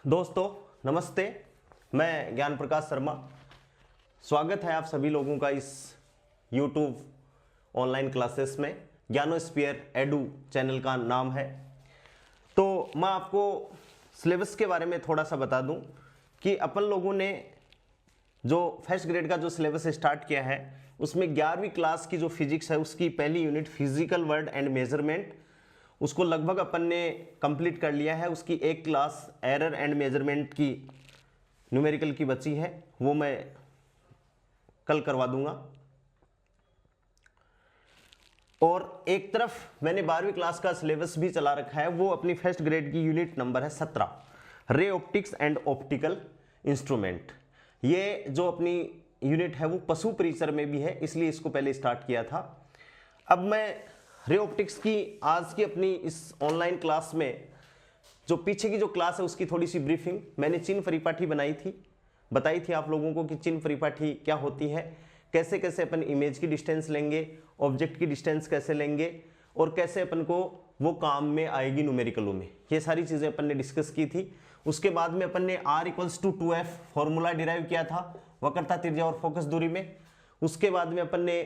दोस्तों नमस्ते, मैं ज्ञान प्रकाश शर्मा। स्वागत है आप सभी लोगों का इस YouTube ऑनलाइन क्लासेस में। ज्ञानोस्फीयर एडू चैनल का नाम है। तो मैं आपको सिलेबस के बारे में थोड़ा सा बता दूं कि अपन लोगों ने जो फर्स्ट ग्रेड का जो सिलेबस स्टार्ट किया है उसमें 11वीं क्लास की जो फिजिक्स है उसकी पहली unit physical word and measurement उसको लगभग अपन ने कंप्लीट कर लिया है। उसकी एक क्लास एरर एंड मेजरमेंट की न्यूमेरिकल की बची है, वो मैं कल करवा दूंगा। और एक तरफ मैंने 12वीं क्लास का सिलेबस भी चला रखा है, वो अपनी फर्स्ट ग्रेड की यूनिट नंबर है 17, ray optics and optical instrument. ये जो अपनी यूनिट है वो पशु परिसर में भी है, इसलिए इसको पहले स्टार्ट किया था। अब मैं रे ऑप्टिक्स की आज की अपनी इस ऑनलाइन क्लास में जो पीछे की जो क्लास है उसकी थोड़ी सी ब्रीफिंग मैंने चिन्ह परिपाठी बताई थी आप लोगों को कि चिन्ह परिपाठी क्या होती है, कैसे कैसे अपन इमेज की डिस्टेंस लेंगे, ऑब्जेक्ट की डिस्टेंस कैसे लेंगे और कैसे अपन को वो काम में आएगी न्यूमेरिकलों में। ये सारी चीज़ें अपन ने डिस्कस की थी। उसके बाद में अपन ने R = 2f फॉर्मूला डिराइव किया था वक्रता, त्रिज्या और फोकस दूरी में। उसके बाद में अपन ने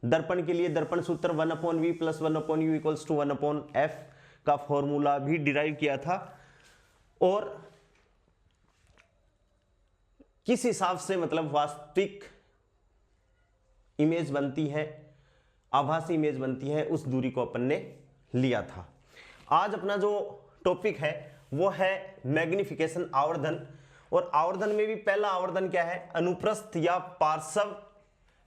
दर्पण के लिए दर्पण सूत्र 1/v + 1/u = 1/f का फॉर्मूला भी डिराइव किया था। और किस हिसाब से मतलब वास्तविक इमेज बनती है, आभासी इमेज बनती है, उस दूरी को अपन ने लिया था। आज अपना जो टॉपिक है वो है मैग्निफिकेशन, आवर्धन। और आवर्धन में भी पहला आवर्धन क्या है, अनुप्रस्थ या पार्श्व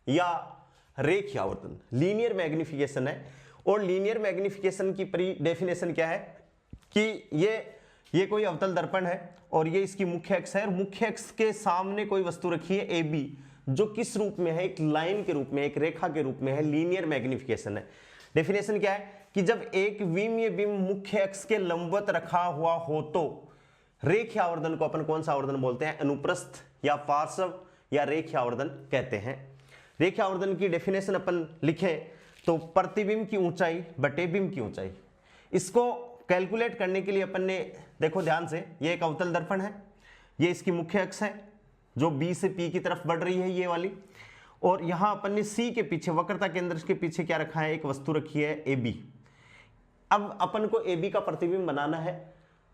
या रेखीय आवर्धन, लीनियर मैग्निफिकेशन है। और लीनियर मैग्निफिकेशन की डेफिनेशन क्या है कि ये कोई अवतल दर्पण है और ये इसकी मुख्य अक्ष है और मुख्य अक्ष के सामने कोई वस्तु रखी है AB, जो किस रूप में है, एक लाइन के रूप में, एक रेखा के रूप में है, लीनियर मैग्निफिकेशन है। डेफिनेशन क्या है कि जब एक विमीय बिंब मुख्य अक्ष के लंबवत रखा हुआ हो तो रेखीय आवर्धन को अपन कौन सा आवर्धन बोलते हैं, अनुप्रस्थ या पार्श्व या रेखीय आवर्धन कहते हैं। रेखीय आवर्धन की डेफिनेशन अपन लिखें तो प्रतिबिंब की ऊंचाई बटे बिंब की ऊंचाई। इसको कैलकुलेट करने के लिए अपन ने देखो ध्यान से, ये एक अवतल दर्पण है, ये इसकी मुख्य अक्ष है जो B से P की तरफ बढ़ रही है ये वाली। और यहां अपन ने C के पीछे, वक्रता केंद्र के पीछे क्या रखा है, एक वस्तु रखी है AB। अब अपन को AB का प्रतिबिंब बनाना है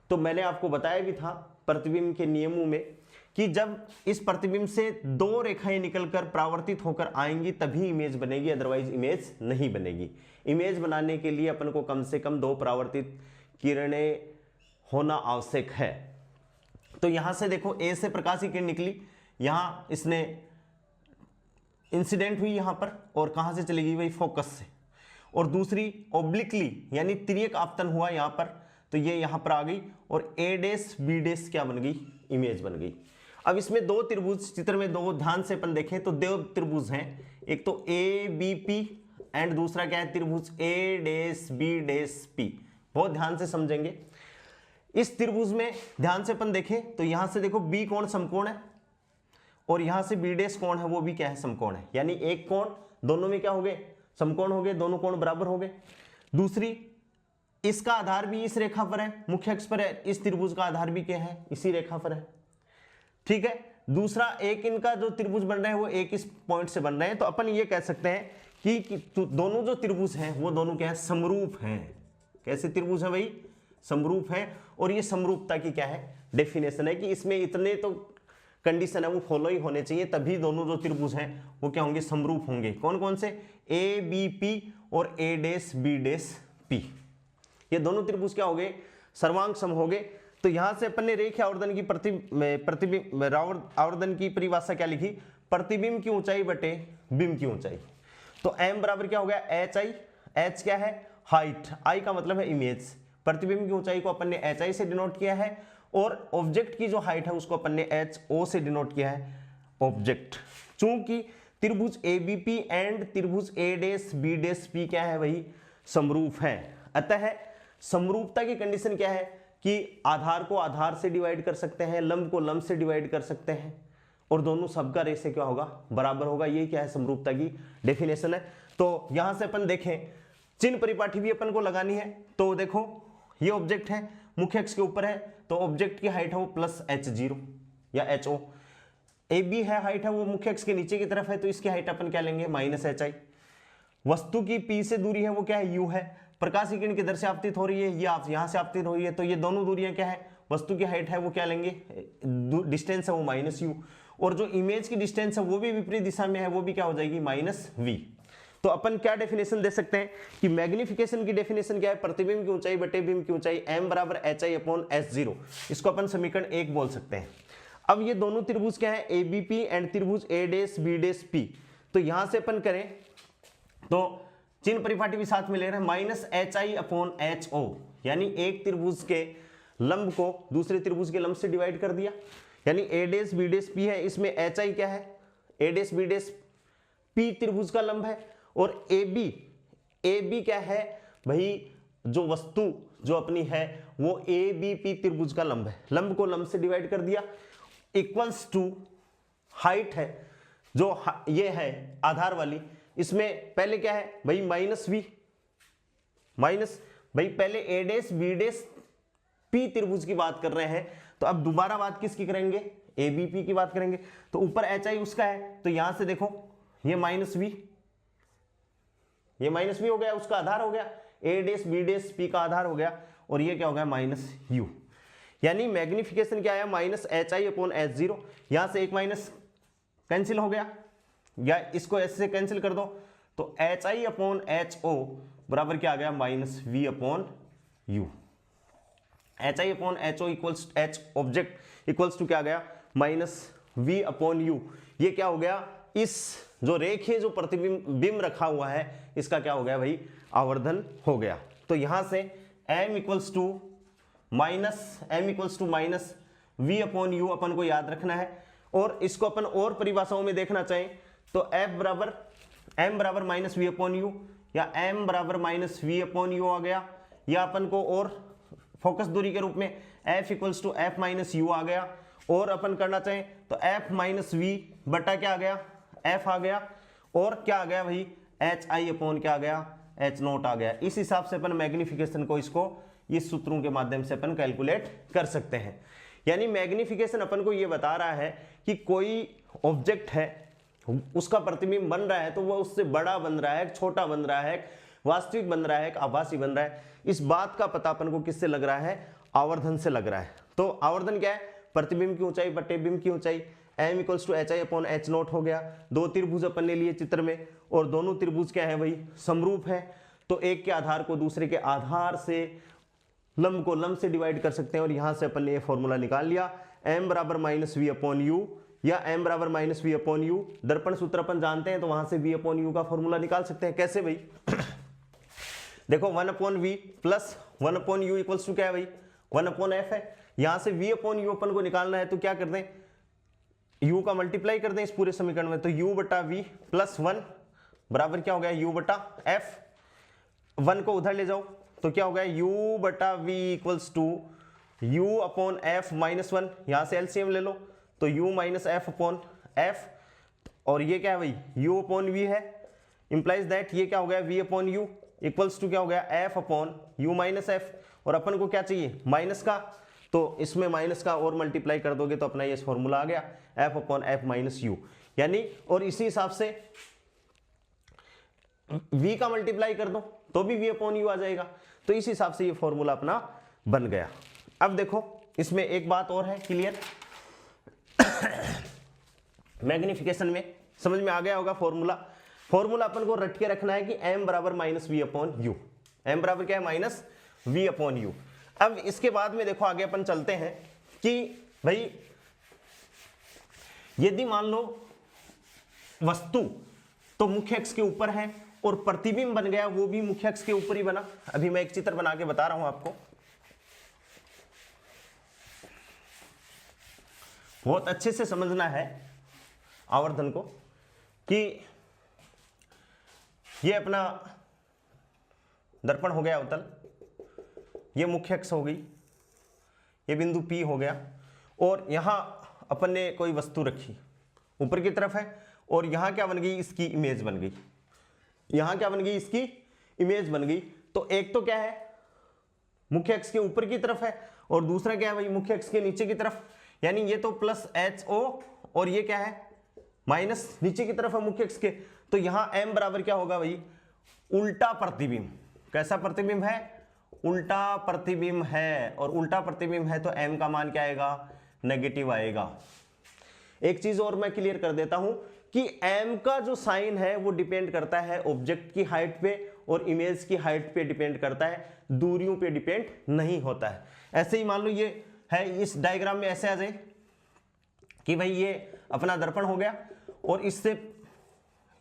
तो मैंने आपको बताया भी था प्रतिबिंब के नियमों में कि जब इस प्रतिबिंब से दो रेखाएं निकलकर परावर्तित होकर आएंगी तभी इमेज बनेगी, अदरवाइज इमेज नहीं बनेगी। इमेज बनाने के लिए अपन को कम से कम दो परावर्तित किरणें होना आवश्यक है। तो यहां से देखो A से प्रकाश की किरण निकली, यहां इसने इंसिडेंट हुई यहां पर, और कहां से चली गई भाई, फोकस से। और दूसरी ऑब्लिकली यानी तिर्यक आपतन हुआ यहां पर, तो ये यहां पर आ गई और A' B' क्या बन गई, इमेज बन गई। अब इसमें दो त्रिभुज चित्र में, दो ध्यान से अपन देखें तो दो त्रिभुज हैं, एक तो ABP एंड दूसरा क्या है, त्रिभुज A'B'P। बहुत ध्यान से समझेंगे। इस त्रिभुज में ध्यान से अपन देखें तो यहां से देखो B कोण समकोण है और यहां से B' कोण है वो भी क्या है, समकोण है। यानी एक कोण दोनों में क्या हो गए, समकोण हो गए, दोनों कोण बराबर हो गए। दूसरी, इसका आधार भी इस रेखा पर है, मुख्य अक्ष पर है, इस त्रिभुज का आधार भी क्या है, इसी रेखा पर है, ठीक है। दूसरा, एक इनका जो त्रिभुज बन रहा है वो एक इस पॉइंट से बन रहे हैं, तो अपन ये कह सकते हैं कि दोनों जो त्रिभुज हैं वो दोनों क्या है, समरूप हैं। कैसे त्रिभुज है भाई, समरूप है। और ये समरूपता की क्या है, डेफिनेशन है कि इसमें इतने तो कंडीशन है वो फॉलो ही होने चाहिए, तभी दोनों जो त्रिभुज हैं वो क्या होंगे, समरूप होंगे। कौन कौन से, ABP और A'-B'P। ये दोनों त्रिभुज क्या हो गए, सर्वांग सम हो गए। तो यहां से अपन ने रेखीय आवर्धन की प्रतिबिंब आवर्धन की परिभाषा क्या लिखी, प्रतिबिंब की ऊंचाई बटे बिंब की ऊंचाई। तो M बराबर क्या हो गया, HI। H क्या है, हाइट, I का मतलब है इमेज। प्रतिबिंब की ऊंचाई को अपन ने HI से डिनोट किया है और ऑब्जेक्ट की जो हाइट है उसको अपन ने HO से डिनोट किया है, ऑब्जेक्ट। चूंकि त्रिभुज ABP एंड त्रिभुज A'-B'P क्या है वही, समरूप है। अतः समरूपता की कंडीशन क्या है कि आधार को आधार से डिवाइड कर सकते हैं, लंब को लंब से डिवाइड कर सकते हैं और दोनों सबका रेशियो क्या होगा, बराबर होगा। ये क्या है, समरूपता की डेफिनेशन है। तो यहां से अपन देखें, चिन्ह परिपाठी भी अपन को लगानी है। तो देखो ये ऑब्जेक्ट है, मुख्य अक्ष के ऊपर है, तो ऑब्जेक्ट की हाइट है वो प्लस h0 या ho। ए बी है हाइट है वो मुख्य अक्ष के नीचे की तरफ है, तो इसकी हाइट अपन क्या लेंगे माइनस hi। वस्तु की P से दूरी है वो क्या है u है। प्रकाश की किरण किधर से आपतित हो रही है, ये आप यहाँ से आपतित हो रही है, तो ये दोनों दूरियां क्या है, वस्तु की हाइट है वो क्या लेंगे, डिस्टेंस है वो माइनस u, और जो इमेज की डिस्टेंस है वो भी विपरीत दिशा में है, वो भी क्या हो जाएगी माइनस v। तो अपन क्या डेफिनेशन दे सकते हैं कि मैग्निफिकेशन की डेफिनेशन क्या है, प्रतिबिंब की ऊंचाई बटे बिंब की ऊंचाई m बराबर hi अपॉन s0। इसको अपन समीकरण 1 बोल सकते हैं। अब ये दोनों त्रिभुज क्या है, ABP एंड त्रिभुज A'B'P। तो यहां से अपन करें तो चिन्ह परिपाटी भी साथ में ले रहे हैं, माइनस hi अपॉन ho, यानी एक त्रिभुज के लंब को दूसरे त्रिभुज के लंब से डिवाइड कर दिया, यानी A'B'P है, इसमें hi क्या है, A'B'P त्रिभुज का लंब है, और AB क्या है भाई, जो वस्तु जो अपनी है वो ABP त्रिभुज का लंब है, लंब को लंब से डिवाइड कर दिया, इक्वल्स टू हाइट है जो ये है आधार वाली, इसमें पहले क्या है भाई माइनस v, माइनस भाई पहले A'B'P त्रिभुज की बात कर रहे हैं, तो अब दोबारा बात किसकी करेंगे, ABP की बात करेंगे। तो ऊपर hi उसका है, तो यहां से देखो ये माइनस v, ये माइनस v हो गया, उसका आधार हो गया, A'B'P का आधार हो गया, और ये क्या हो गया माइनस u। यानी मैग्निफिकेशन क्या आया माइनस hi अपॉन h0, यहां से एक माइनस कैंसिल हो गया, या इसको s से कैंसिल कर दो, तो hi अपॉन ho बराबर क्या आ गया minus v upon u। hi upon ho equals h object equals to क्या आ गया माइनस v अपॉन u। ये क्या हो गया, इस जो रेखीय जो प्रतिबिंब रखा हुआ है इसका क्या हो गया भाई आवर्धन हो गया। तो यहां से m equals to minus v upon u अपन को याद रखना है, और इसको अपन और परिभाषाओं में देखना चाहें तो m बराबर माइनस v अपॉन u, या m बराबर माइनस v अपॉन u आ गया, या अपन को और फोकस दूरी के रूप में f equals to f minus u आ गया, और अपन करना चाहें तो f माइनस v बटा क्या आ गया f आ गया, और क्या आ गया भाई hi अपॉन क्या आ गया h0 आ गया। इस हिसाब से अपन मैग्निफिकेशन को इसको इस सूत्रों के माध्यम से अपन कैलकुलेट कर सकते हैं। यानी मैग्निफिकेशन अपन को ये बता रहा है कि कोई ऑब्जेक्ट है उसका प्रतिबिंब बन रहा है तो वह उससे बड़ा बन रहा है, छोटा बन रहा है, वास्तविक बन रहा है, आभासी बन रहा है, इस बात का पता अपन को किससे लग रहा है, आवर्धन से लग रहा है। तो आवर्धन क्या है, प्रतिबिंब की ऊंचाई बटे बिंब की ऊंचाई, m equals to hi upon h0 हो गया। दो त्रिभुज अपन ने लिए चित्र में, और दोनों त्रिभुज क्या है भाई समरूप है, तो एक के आधार को दूसरे के आधार से लंब को लंब से डिवाइड कर सकते हैं, और यहां से अपन ने ये फॉर्मूला निकाल लिया m बराबर माइनस v अपॉन u, या m बराबर माइनस v अपॉन u। दर्पण सूत्र अपन जानते हैं तो वहां से v अपॉन u का फॉर्मूला निकाल सकते हैं। कैसे भाई देखो 1 upon v plus 1 upon u equals to क्या है भाई 1 अपॉन f है, यहां से v अपॉन u अपन को निकालना है, तो क्या कर दें u का मल्टीप्लाई कर दें इस पूरे समीकरण में, तो u बटा v प्लस 1 बराबर क्या हो गया u बटा f, 1 को उधर ले जाओ तो क्या हो गया u बटा v equals to u upon f minus 1, यहां से एलसीएम ले लो तो u minus f upon f, और ये क्या है भाई u अपॉन v है, इंप्लाइज दैट ये क्या हो गया v upon u equals to क्या हो गया f upon u minus f, और अपन को क्या चाहिए माइनस का, तो इसमें माइनस का और मल्टीप्लाई कर दोगे तो अपना ये फॉर्मूला आ गया f upon f minus u। यानी और इसी हिसाब से v का मल्टीप्लाई कर दो तो भी v अपॉन u आ जाएगा, तो इस हिसाब से ये फॉर्मूला अपना बन गया। अब देखो इसमें एक बात और है क्लियर, मैग्निफिकेशन में समझ में आ गया होगा फॉर्मूला अपन को रट के रखना है कि m बराबर minus v upon u, m बराबर क्या है माइनस v अपॉन u। अब इसके बाद में देखो आगे अपन चलते हैं कि भाई यदि मान लो वस्तु तो मुख्य अक्ष के ऊपर है और प्रतिबिंब बन गया वो भी मुख्य अक्ष के ऊपर ही बना। अभी मैं एक चित्र बना के बता रहा हूं आपको, बहुत अच्छे से समझना है आवर्धन को, कि ये अपना दर्पण हो गया अवतल, ये मुख्य अक्ष हो गई, ये बिंदु P हो गया, और यहां अपन ने कोई वस्तु रखी ऊपर की तरफ है, और यहां क्या बन गई इसकी इमेज बन गई, यहां क्या बन गई इसकी इमेज बन गई। तो एक तो क्या है मुख्य अक्ष के ऊपर की तरफ है और दूसरा क्या है भाई मुख्य अक्ष के नीचे की तरफ, यानी ये तो प्लस HO और ये क्या है माइनस नीचे की तरफ है मुख्य अक्ष के। तो यहां m बराबर क्या होगा भाई उल्टा प्रतिबिंब। कैसा प्रतिबिंब है? उल्टा प्रतिबिंब है, और उल्टा प्रतिबिंब है तो m का मान क्या आएगा नेगेटिव आएगा। एक चीज और मैं क्लियर कर देता हूं कि m का जो साइन है वो डिपेंड करता है ऑब्जेक्ट की हाइट पे और इमेज की हाइट पे डिपेंड करता है, दूरियों पे डिपेंड नहीं होता है। ऐसे ही मान लो ये है, इस डायग्राम में ऐसे आ जाए कि भाई ये अपना दर्पण हो गया और इससे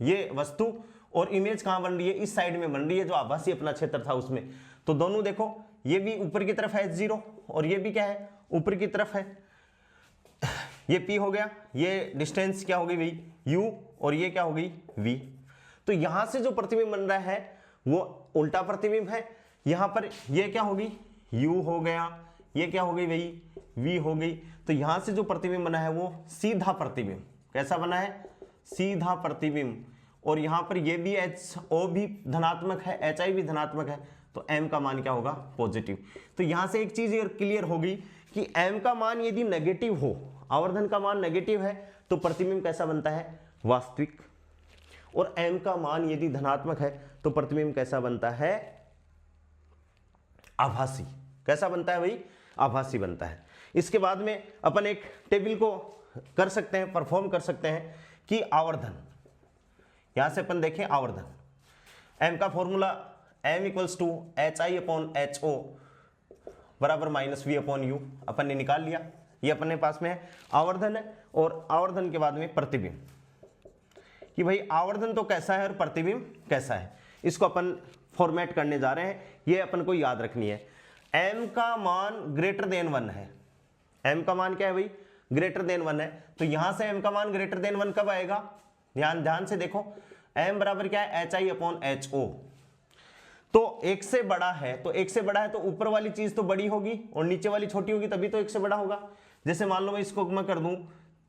ये वस्तु और इमेज कहां बन रही है, इस साइड में बन रही है जो आभासी अपना क्षेत्र था उसमें। तो दोनों देखो ये भी ऊपर की तरफ है H0 और ये भी क्या है ऊपर की तरफ है, ये P हो गया, ये डिस्टेंस क्या हो गई भाई U और ये क्या हो गई V। तो यहां से जो प्रतिबिंब बन रहा है वो उल्टा प्रतिबिंब है। यहां पर ये क्या होगी U हो गया, ये क्या हो गई भाई V हो गई। तो यहां से जो प्रतिबिंब बना है वो सीधा प्रतिबिंब। कैसा बना है? सीधा प्रतिबिंब। और यहां पर ये भी HO भी धनात्मक है, HI भी धनात्मक है, तो m का मान क्या होगा पॉजिटिव। तो यहां से एक चीज क्लियर हो गई कि m का मान यदि नेगेटिव हो, आवर्धन का मान नेगेटिव है, तो प्रतिबिंब कैसा बनता है वास्तविक। और m का मान यदि धनात्मक है तो प्रतिबिंब कैसा बनता है आभासी। कैसा बनता है भाई आभासी बनता है। इसके बाद में अपन एक टेबल को कर सकते हैं, परफॉर्म कर सकते हैं कि आवर्धन, यहां से अपन देखें आवर्धन m का formula m equals to HI/HO बराबर -V/U अपन ने निकाल लिया। ये अपने पास में है आवर्धन है, और आवर्धन के बाद में प्रतिबिंब कि भाई आवर्धन तो कैसा है और प्रतिबिंब कैसा है, इसको अपन फॉर्मेट करने जा रहे हैं। ये अपन को याद रखनी है। m का मान ग्रेटर देन 1 है। m का मान क्या है भाई ग्रेटर देन 1 है। तो यहां से m का मान ग्रेटर देन 1 कब आएगा? ध्यान से देखो m बराबर क्या है HI/HO। तो एक से बड़ा है, तो एक से बड़ा है तो ऊपर वाली चीज तो बड़ी होगी और नीचे वाली छोटी होगी, तभी तो एक से बड़ा होगा। जैसे मान लो मैं इसको मैं कर दूं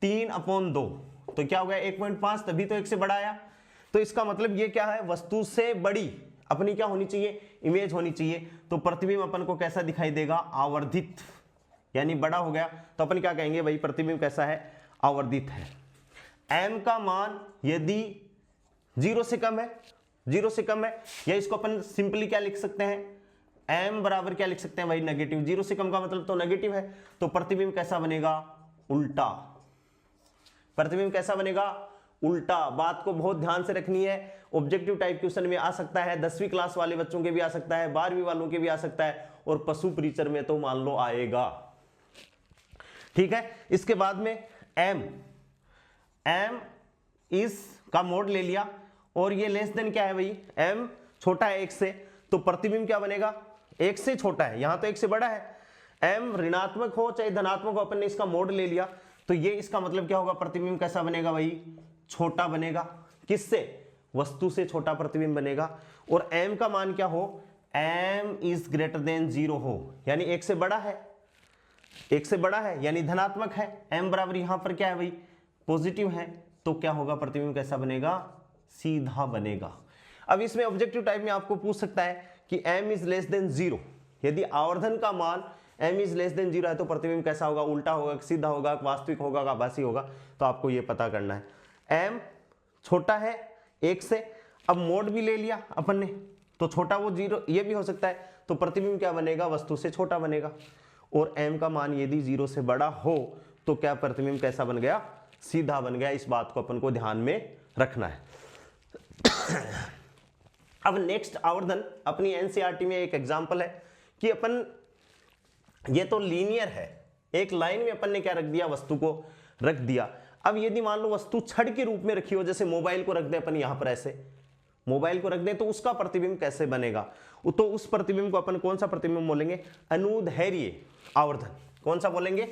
3/2 तो क्या हो गया 1.5, तभी तो एक से बड़ा आया। तो इसका मतलब ये क्या है वस्तु से बड़ी अपनी क्या होनी चाहिए इमेज होनी चाहिए। तो प्रतिबिंब अपन को कैसा दिखाई देगा आवर्धित, यानी बड़ा हो गया। तो अपन क्या कहेंगे भाई प्रतिबिंब कैसा है आवर्धित है। m का मान यदि 0 से कम है, 0 से कम है, या इसको अपन सिंपली क्या लिख सकते हैं m बराबर क्या लिख सकते हैं भाई नेगेटिव। 0 से कम का मतलब तो नेगेटिव है, तो प्रतिबिंब कैसा बनेगा उल्टा। प्रतिबिंब कैसा बनेगा उल्टा। बात को बहुत ध्यान से रखनी है, ऑब्जेक्टिव टाइप क्वेश्चन में आ सकता है, 10वीं क्लास वाले बच्चों के भी आ सकता है, 12वीं वालों के भी आ सकता है, और पशु परिचर में तो मान लो आएगा। ठीक है। इसके बाद में m इस का मोड ले लिया और ये लेस देन क्या है भाई m छोटा है 1 से, तो प्रतिबिंब क्या बनेगा 1 से छोटा है, यहां तो 1 से बड़ा है। m ऋणात्मक हो चाहे धनात्मक हो, अपन ने इसका मोड ले लिया, तो ये इसका मतलब क्या होगा प्रतिबिंब कैसा बनेगा भाई छोटा बनेगा। किससे? वस्तु से छोटा प्रतिबिंब बनेगा। और m का मान क्या हो m इज ग्रेटर देन 0 हो, यानी 1 से बड़ा है, 1 से बड़ा है यानी धनात्मक है। m बराबर यहां पर क्या है भाई पॉजिटिव है, तो क्या होगा प्रतिबिंब कैसा बनेगा सीधा बनेगा। अब इसमें ऑब्जेक्टिव टाइप में आपको पूछ सकता है कि m इज लेस देन 0, यदि आवर्धन का मान m इज लेस देन 0 है तो प्रतिबिंब कैसा होगा उल्टा होगा, सीधा होगा, वास्तविक होगा, आभासी होगा। तो आपको ये पता करना है। m छोटा है 1 से, अब मोड भी ले लिया अपन ने, तो छोटा वो 0 ये भी हो सकता है, तो प्रतिबिंब क्या बनेगा वस्तु से छोटा बनेगा। और m का मान यदि 0 से बड़ा हो तो क्या प्रतिबिंब कैसा बन गया सीधा बन गया। इस बात को अपन को ध्यान में रखना है। अब नेक्स्ट आवर्धन अपनी एनसीईआरटी में एक एग्जांपल है कि अपन ये तो लीनियर है, एक लाइन में अपन ने क्या रख दिया वस्तु को रख दिया। अब यदि मान लो वस्तु छड़ के रूप में रखी हो, जैसे मोबाइल को रख दें अपन यहां पर, ऐसे मोबाइल को रख दें, तो उसका प्रतिबिंब कैसे बनेगा? तो उस प्रतिबिंब को अपन कौन सा प्रतिबिंब बोलेंगे अनुदैर्ध्य आवर्धन। कौन सा बोलेंगे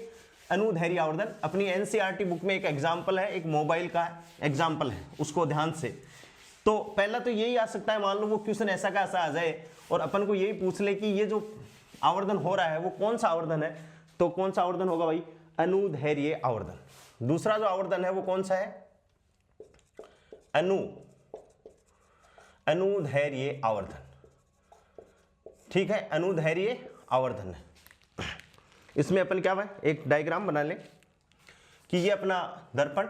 अनुदैर्ध्य आवर्धन। अपनी एनसीईआरटी बुक में एक एग्जांपल है, एक मोबाइल का एग्जांपल है, उसको ध्यान से। तो पहला तो यही आ सकता है, मान लो वो क्वेश्चन ऐसा का ऐसा आ जाए और अपन को यही पूछ ले कि ये जो आवर्धन हो रहा है वो कौन सा आवर्धन है, तो कौन सा आवर्धन होगा भाई अनुदैर्ध्य आवर्धन। दूसरा जो आवर्धन है वो कौन सा है अनुदैर्ध्य आवर्धन। ठीक है अनुदैर्ध्य आवर्धन है। इसमें अपन क्या है, एक डायग्राम बना लें कि ये अपना दर्पण,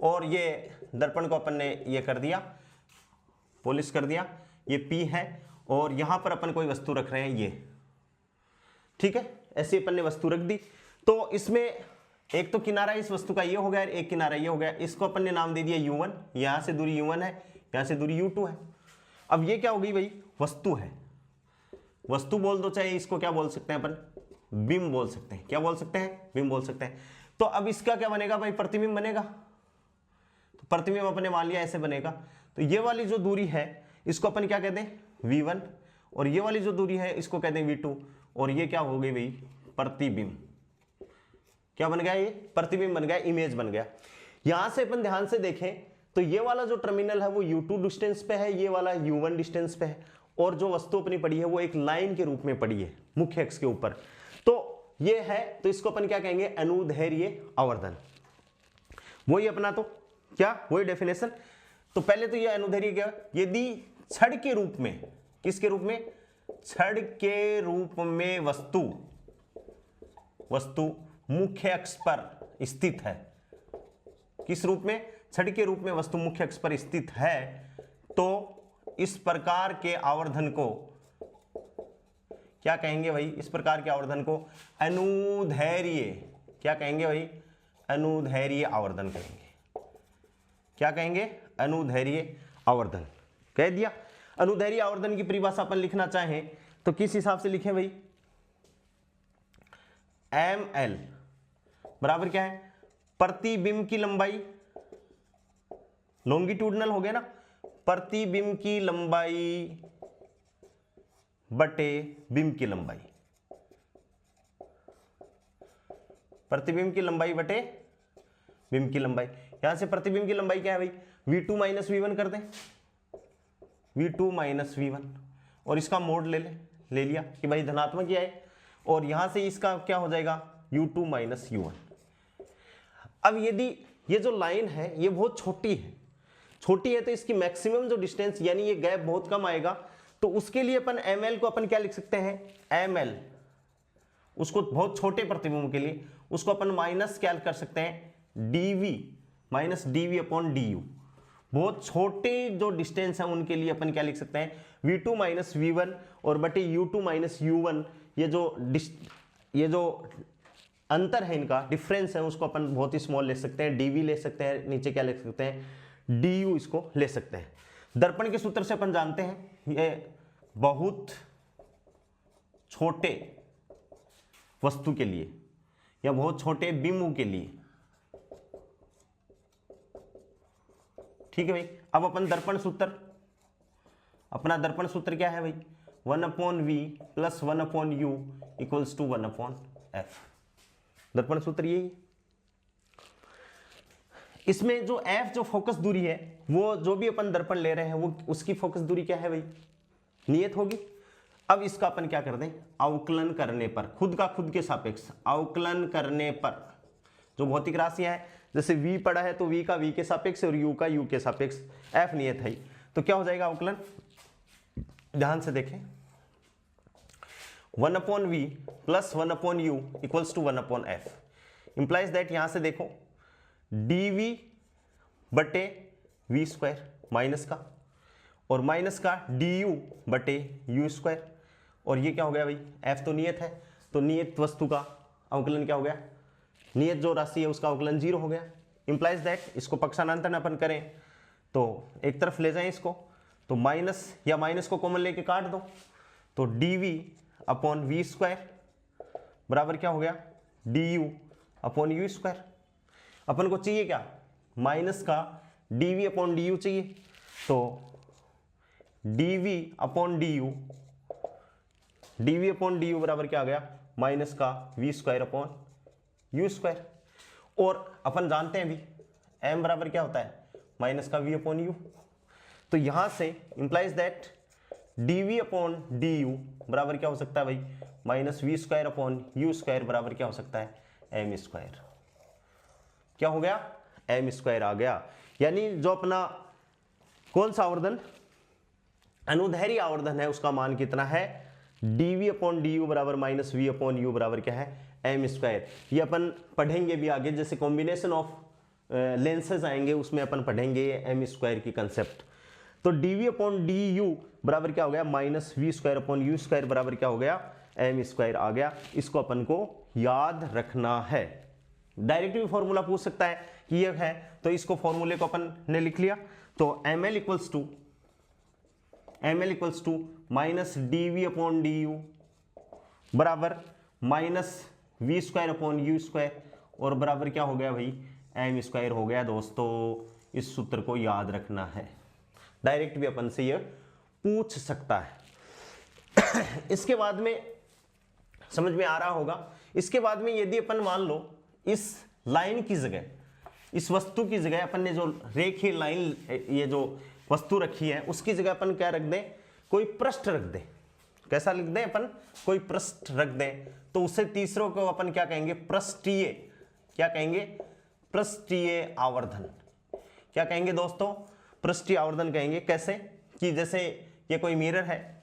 और ये दर्पण को अपन ने ये कर दिया, पॉलिश कर दिया, ये P है, और यहां पर अपन कोई वस्तु रख रहे हैं ये, ठीक है, ऐसे अपन ने वस्तु रख दी। तो इसमें एक तो किनारा इस वस्तु का ये हो गया, एक किनारा ये हो गया, इसको अपन ने नाम दे दिया U1, यहां से दूरी U1 है, यहां से दूरी U2 है। अब ये क्या हो गई भाई, वस्तु है, वस्तु बोल दो, चाहे इसको क्या बोल सकते हैं अपन, बिंब बोल सकते हैं, क्या बोल सकते हैं, बिंब बोल सकते हैं। तो अब इसका क्या बनेगा भाई, प्रतिबिंब बनेगा। तो प्रतिबिंब अपने मान लिया ऐसे बनेगा। तो ये वाली जो दूरी है इसको अपन क्या कहते हैं, V1, और ये वाली जो दूरी है इसको कहते हैं V2, और ये क्या हो गई भाई, प्रतिबिंब। क्या बन गया, ये प्रतिबिंब बन गया, इमेज बन गया। यहां से अपन ध्यान से देखें तो ये वाला जो टर्मिनल है वो U2 डिस्टेंस पे है, ये वाला U1 डिस्टेंस पे है, और जो वस्तु अपनी पड़ी है वो एक लाइन के रूप में पड़ी है मुख्य अक्ष के ऊपर। तो ये है, तो इसको अपन क्या कहेंगे, अनुदैर्ध्य आवर्धन। वही अपना तो क्या, वही डेफिनेशन। तो पहले तो ये अनुदैर्ध्य क्या, यदि छड़ के रूप में, किसके रूप में, छड़ के रूप में वस्तु मुख्य अक्ष पर स्थित है, किस रूप में, छड़ के रूप में वस्तु मुख्य अक्ष पर स्थित है, तो इस प्रकार के आवर्धन को क्या कहेंगे भाई, इस प्रकार के आवर्धन को अनुदैर्ध्य, क्या कहेंगे भाई, अनुदैर्ध्य आवर्धन कहेंगे। क्या कहेंगे, अनुदैर्ध्य आवर्धन कह दिया। अनुदैर्ध्य आवर्धन की परिभाषा अपन लिखना चाहें तो किस हिसाब से लिखें भाई, ml बराबर क्या है, प्रतिबिंब की लंबाई, लॉन्गिट्यूडनल हो गया ना, प्रतिबिंब की लंबाई बटे बिंब की लंबाई, प्रतिबिंब की लंबाई बटे बिंब की लंबाई। यहां से प्रतिबिंब की लंबाई क्या है भाई, V2 माइनस V1 कर दें, V2 माइनस V1, और इसका मोड ले लिया कि भाई धनात्मक ही है, और यहां से इसका क्या हो जाएगा, U2 माइनस U1। अब यदि ये जो लाइन है ये बहुत छोटी है, तो इसकी मैक्सिमम जो डिस्टेंस यानी ये गैप बहुत कम आएगा, तो उसके लिए अपन ml को अपन क्या लिख सकते हैं, ml, उसको बहुत छोटे प्रतिबिंब के लिए उसको अपन माइनस क्या कर सकते हैं, dv minus dv upon du। बहुत छोटे जो डिस्टेंस है उनके लिए अपन क्या लिख सकते हैं, V2 माइनस V1 और बटे U2 माइनस U1। ये जो अंतर है, इनका डिफरेंस है, उसको अपन बहुत ही स्मॉल ले सकते हैं, dv ले सकते हैं, नीचे क्या लिख सकते हैं, du इसको ले सकते हैं। दर्पण के सूत्र से अपन जानते हैं ये बहुत छोटे वस्तु के लिए या बहुत छोटे बिंबु के लिए, ठीक है भाई। अब अपन दर्पण सूत्र, अपना दर्पण सूत्र क्या है भाई, 1/v plus 1/u equals to 1/f। दर्पण सूत्र यही। इसमें जो f जो फोकस दूरी है, वो जो भी अपन दर्पण ले रहे हैं वो उसकी फोकस दूरी क्या है भाई, नियत होगी। अब इसका अपन क्या कर दें, अवकलन करने पर, खुद का खुद के सापेक्ष अवकलन करने पर जो भौतिक राशियां है, जैसे v पड़ा है तो v का v के सापेक्ष और u का u के सापेक्ष, f नियत है, तो क्या हो जाएगा अवकलन, ध्यान से देखें, 1/v plus 1/u equals to 1/f implies that, यहां से देखो dv बटे v स्क्वायर माइनस का, और माइनस का du बटे u स्क्वायर, और ये क्या हो गया भाई, f तो नियत है, तो नियत वस्तु का अवकलन क्या हो गया, नियत जो राशि है उसका अवकलन 0 हो गया। इंप्लाइज दैट, इसको पक्षांतरण अपन करें तो एक तरफ ले जाएं इसको, तो माइनस या माइनस को कॉमन लेके काट दो, तो dv अपॉन v स्क्वायर बराबर क्या हो गया, du अपॉन u स्क्वायर। अपन को चाहिए क्या, माइनस का dv अपॉन du चाहिए, तो dv अपॉन du बराबर क्या आ गया, माइनस का v square upon u square. और अपन जानते हैं भी m बराबर क्या होता है, माइनस का v अपॉन u। तो यहां से implies that dv upon du बराबर क्या हो सकता है भाई, minus v square upon u square बराबर क्या हो सकता है, m स्क्वायर। क्या हो गया, m स्क्वायर आ गया। यानी जो अपना कौन सा आवर्धन, अनुदैर्ध्य आवर्धन है, उसका मान कितना है, dv अपॉन du बराबर माइनस वी अपॉन यू बराबर क्या है एम स्क्वायर। ये अपन पढ़ेंगे भी आगे, जैसे कॉम्बिनेशन ऑफ लेंसेज आएंगे उसमें अपन पढ़ेंगे एम स्क्वायर की कंसेप्ट। तो dv अपॉन du बराबर क्या हो गया minus V square upon U square बराबर क्या हो गया एम स्क्वायर आ गया। इसको अपन को याद रखना है। डायरेक्ट भी फॉर्मूला पूछ सकता है कि ये है, तो इसको फॉर्मूले को अपन ने लिख लिया। तो ml equals to minus dv upon du बराबर minus V square upon U square और बराबर क्या हो गया भाई एम स्क्वायर हो गया। दोस्तों इस सूत्र को याद रखना है, डायरेक्ट भी अपन से ये पूछ सकता है। इसके बाद में समझ में आ रहा होगा। इसके बाद में यदि अपन मान लो इस लाइन की जगह, इस वस्तु की जगह अपन ने जो रेखीय लाइन, ये जो वस्तु रखी है उसकी जगह अपन क्या रख दें, कोई पृष्ठ रख दें। कैसा लिख दें अपन, कोई पृष्ठ रख दें, तो उससे तीसरों को अपन क्या कहेंगे पृष्ठीय, क्या कहेंगे पृष्ठीय आवर्धन। क्या कहेंगे दोस्तों पृष्ठीय आवर्धन कहेंगे। कैसे कि जैसे ये कोई मिरर है,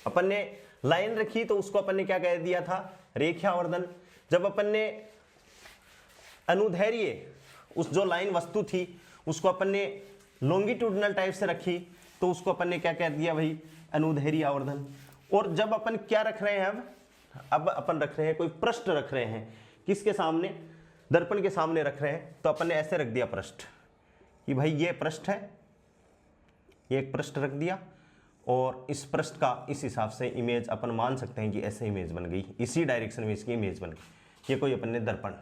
अपन ने लाइन रखी तो उसको अपन ने क्या कह दिया था रेखीय आवर्धन। जब अपन ने अनुदैर्ध्य उस जो लाइन वस्तु थी उसको अपन ने लॉन्गिट्यूडनल टाइप से रखी तो उसको अपन ने क्या कह दिया भाई अनुदैर्ध्य आवर्धन। और जब अपन क्या रख रहे हैं, अब अपन रख रहे हैं कोई पृष्ठ रख रहे हैं, किसके सामने, दर्पण के सामने रख रहे हैं, तो अपन ने ऐसे रख दिया पृष्ठ कि भाई ये पृष्ठ है, ये एक पृष्ठ रख दिया और इस पृष्ठ का इस हिसाब से इमेज अपन मान सकते हैं कि ऐसे इमेज बन गई, इसी डायरेक्शन में इसकी इमेज बन गई। ये कोई अपन ने दर्पण,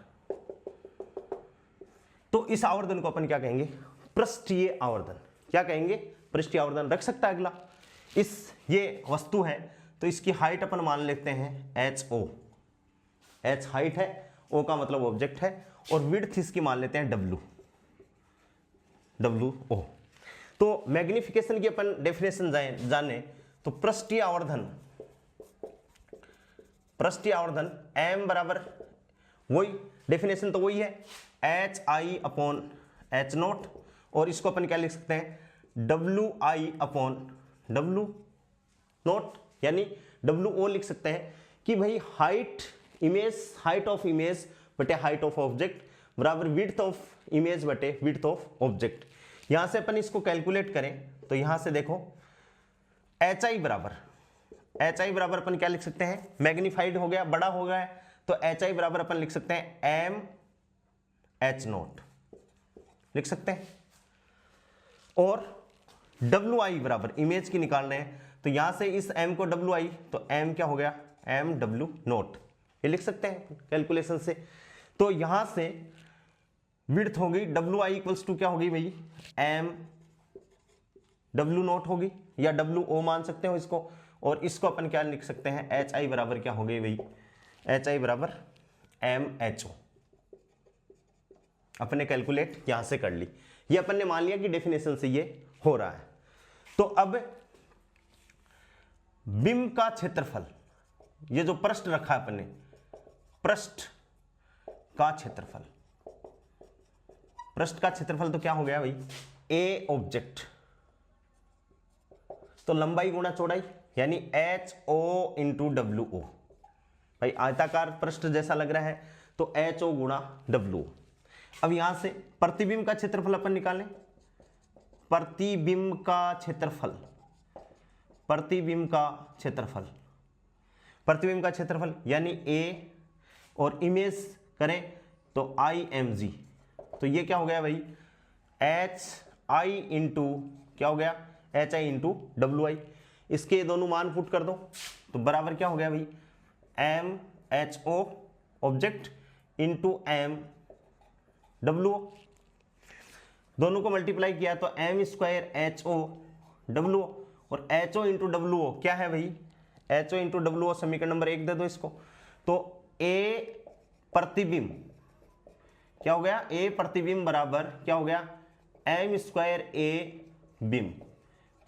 तो इस आवर्धन को अपन क्या कहेंगे पृष्ठीय आवर्धन। क्या कहेंगे पृष्ठीय आवर्धन। रख सकता है अगला, इस ये वस्तु है तो इसकी हाइट अपन मान लेते हैं HO, H हाइट है, O का मतलब ऑब्जेक्ट है, और विड्थ इसकी मान लेते हैं WO। तो मैग्निफिकेशन की अपन डेफिनेशन जाने तो पृष्ठीय आवर्धन m बराबर वही डेफिनेशन तो वही है HI अपॉन H0, और इसको अपन क्या लिख सकते हैं WI अपॉन W0 यानी WO लिख सकते हैं कि भाई हाइट ऑफ इमेज बटे हाइट ऑफ ऑब्जेक्ट बराबर विड्थ ऑफ इमेज बटे विड्थ ऑफ ऑब्जेक्ट। यहां से अपन इसको कैलकुलेट करें तो यहां से देखो HI बराबर अपन क्या लिख सकते हैं, मैग्नीफाइड हो गया, बड़ा हो गया है, तो HI बराबर अपन लिख सकते हैं MH0 लिख सकते हैं। और WI बराबर इमेज की निकाल रहे हैं तो यहां से इस M को WI, तो M क्या हो गया MW0, ये लिख सकते हैं कैलकुलेशन से। तो यहां से विड्थ होगी WI इक्वल्स टू क्या होगी भाई MW0 होगी, या WO मान सकते हो इसको, और इसको अपन क्या लिख सकते हैं HI बराबर क्या हो गई भाई HI बराबर MHO। अपने कैलकुलेट यहां से कर ली, ये अपन ने मान लिया कि डेफिनेशन से ये हो रहा है। तो अब बिंब का क्षेत्रफल, ये जो पृष्ठ रखा है अपन ने, पृष्ठ का क्षेत्रफल तो क्या हो गया भाई A ऑब्जेक्ट, तो लंबाई गुणा चौड़ाई यानी HO इंटू WO। भाई आयताकार पृष्ठ जैसा लग रहा है तो HO गुणा WO। अब यहां से प्रतिबिंब का क्षेत्रफल अपन निकालें, प्रतिबिंब का क्षेत्रफल यानी A, और इमेज करें तो IMG, तो ये क्या हो गया भाई HI इंटू क्या हो गया HI इंटू WI। इसके दोनों मान पुट कर दो तो बराबर क्या हो गया भाई MHO ऑब्जेक्ट इंटू MWO, दोनों को मल्टीप्लाई किया तो M स्क्वायर HO WO, और HO इंटू WO क्या है भाई HO इंटू WO समीकरण नंबर 1 दे दो इसको। तो A प्रतिबिंब क्या हो गया, A प्रतिबिंब बराबर क्या हो गया M स्क्वायर A बिंब।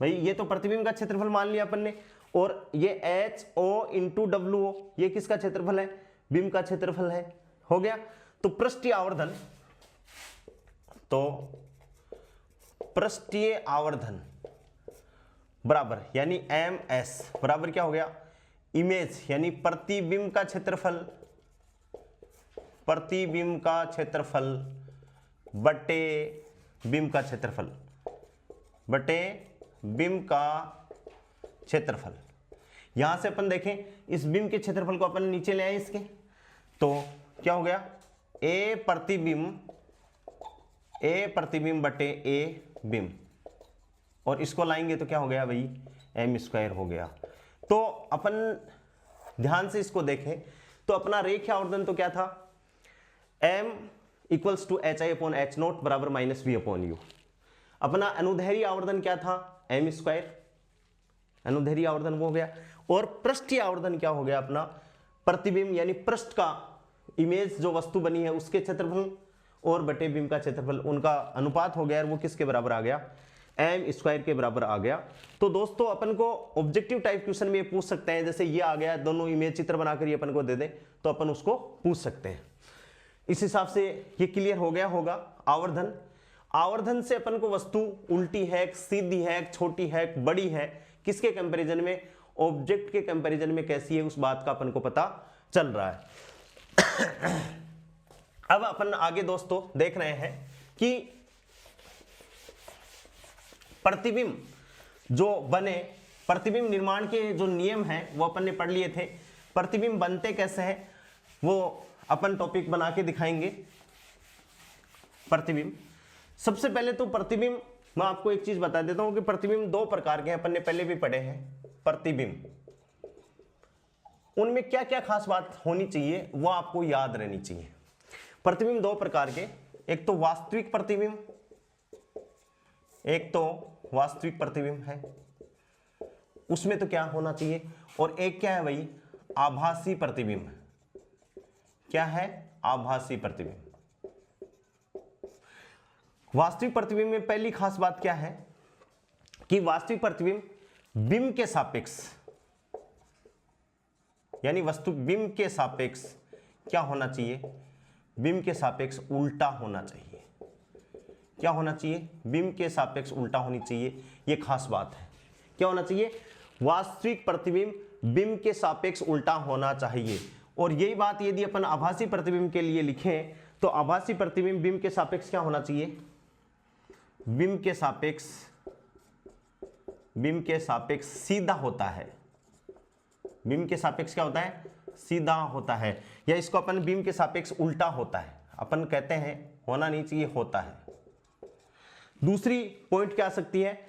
भाई ये तो प्रतिबिंब का क्षेत्रफल मान लिया अपन ने, और ये HO इंटू WO ये किसका क्षेत्रफल है, बिंब का क्षेत्रफल है, हो गया। तो पृष्ठीय आवर्धन बराबर यानी एम एस बराबर क्या हो गया, इमेज यानी प्रतिबिंब का क्षेत्रफल, प्रतिबिंब का क्षेत्रफल बटे बिंब का क्षेत्रफल, बटे बिंब का क्षेत्रफल। यहां से अपन देखें इस बिंब के क्षेत्रफल को अपन नीचे ले आए इसके, तो क्या हो गया, ए प्रतिबिंब बटे ए बिंब, और इसको लाएंगे तो क्या हो गया भाई, एम स्क्वायर हो गया। तो अपन ध्यान से इसको देखें तो अपना रेखीय आवर्धन तो क्या था, m equals to H I upon H naught बराबर माइनस वी अपॉन यू। अपना अनुदैर्ध्य आवर्धन क्या था, एम स्क्वायर, अनुदैर्ध्य आवर्धन वो हो गया। और पृष्ठीय आवर्धन क्या हो गया अपना, प्रतिबिंब यानी पृष्ठ का इमेज जो वस्तु बनी है उसके क्षेत्रफल और बटे बिंब का क्षेत्रफल, उनका अनुपात हो गया और वो किसके बराबर आ गया, एम स्क्वायर के बराबर आ गया। तो दोस्तों अपन को ऑब्जेक्टिव टाइप क्वेश्चन में ये पूछ सकते हैं, जैसे ये आ गया, दोनों इमेज चित्र बनाकर ये अपन को दे दे तो अपन उसको पूछ सकते हैं। इस हिसाब से ये क्लियर हो गया होगा। आवर्धन, आवर्धन से अपन को वस्तु उल्टी है, सीधी है, छोटी है, बड़ी है, किसके कंपैरिजन में, ऑब्जेक्ट के कंपैरिजन में कैसी है, उस बात का अपन को पता चल रहा है। अब अपन आगे दोस्तों देख रहे हैं कि प्रतिबिंब जो बने, प्रतिबिंब निर्माण के जो नियम हैं वो अपन ने पढ़ लिए थे। प्रतिबिंब बनते कैसे हैं वो अपन टॉपिक बना के दिखाएंगे। प्रतिबिंब, सबसे पहले तो प्रतिबिंब मैं आपको एक चीज बता देता हूं कि प्रतिबिंब दो प्रकार के हैं, अपन ने पहले भी पढ़े हैं। प्रतिबिंब, उनमें क्या क्या खास बात होनी चाहिए वो आपको याद रहनी चाहिए। प्रतिबिंब दो प्रकार के, एक तो वास्तविक प्रतिबिंब, एक तो वास्तविक प्रतिबिंब है, उसमें तो क्या होना चाहिए, और एक क्या है भाई, आभासी प्रतिबिंब। क्या है, आभासी प्रतिबिंब। वास्तविक प्रतिबिंब में पहली खास बात क्या है कि वास्तविक प्रतिबिंब बिंब के सापेक्ष यानी वस्तु बिंब के सापेक्ष क्या होना चाहिए, बिंब के सापेक्ष उल्टा होना चाहिए। क्या होना चाहिए, बिंब के सापेक्ष उल्टा होनी चाहिए, ये खास बात है। क्या होना चाहिए, वास्तविक प्रतिबिंब बिंब के सापेक्ष उल्टा होना चाहिए। और यही बात यदि अपन आभासी प्रतिबिंब के लिए लिखें तो आभासी प्रतिबिंब बिंब के सापेक्ष क्या होना चाहिए, बिंब के सापेक्ष सीधा होता है। बिंब के सापेक्ष क्या होता है, सीधा होता है, या इसको अपन बिंब के सापेक्ष उल्टा होता है, अपन कहते हैं, होना नहीं चाहिए, होता है। दूसरी पॉइंट क्या आ सकती है,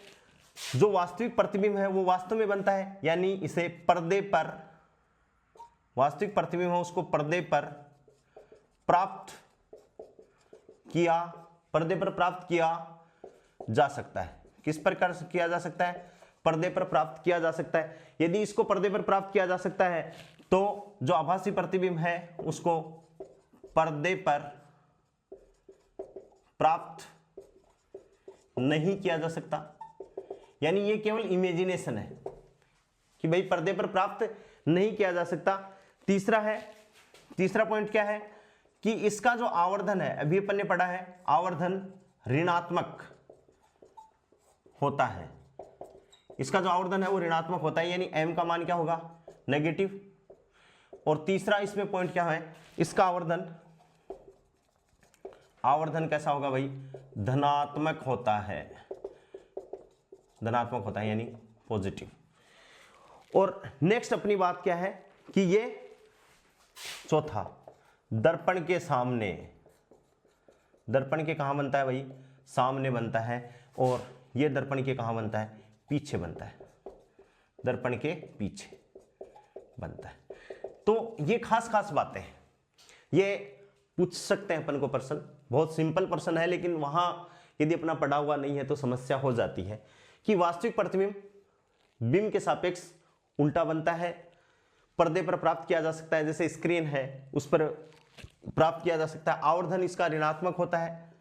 जो वास्तविक प्रतिबिंब है वो वास्तव में बनता है, यानी इसे पर्दे पर, वास्तविक प्रतिबिंब है उसको पर्दे पर प्राप्त किया, पर्दे पर प्राप्त किया जा सकता है। किस प्रकार से किया जा सकता है, पर्दे पर प्राप्त किया जा सकता है। यदि इसको पर्दे पर प्राप्त किया जा सकता है तो जो आभासी प्रतिबिंब है उसको पर्दे पर प्राप्त नहीं किया जा सकता, यानी ये केवल इमेजिनेशन है कि भाई पर्दे पर प्राप्त नहीं किया जा सकता। तीसरा पॉइंट क्या है कि इसका जो आवर्धन है, अभी अपन ने पढ़ा है, आवर्धन ऋणात्मक होता है। इसका जो आवर्धन है वो ऋणात्मक होता है, यानी m का मान क्या होगा, नेगेटिव। और तीसरा इसमें पॉइंट क्या है, इसका आवर्धन कैसा होगा भाई, धनात्मक होता है, धनात्मक होता है यानी पॉजिटिव। और नेक्स्ट अपनी बात क्या है कि ये चौथा, दर्पण के सामने, दर्पण के कहां बनता है भाई, सामने बनता है, और ये दर्पण के कहां बनता है, पीछे बनता है, दर्पण के पीछे बनता है। तो ये खास बातें हैं, ये पूछ सकते हैं अपन को प्रश्न, बहुत सिंपल प्रश्न है, लेकिन वहां यदि अपना पढ़ा हुआ नहीं है तो समस्या हो जाती है कि वास्तविक प्रतिबिंब बिंब के सापेक्ष उल्टा बनता है, पर्दे पर प्राप्त किया जा सकता है, जैसे स्क्रीन है उस पर प्राप्त किया जा सकता है। आवर्धन इसका ऋणात्मक होता है,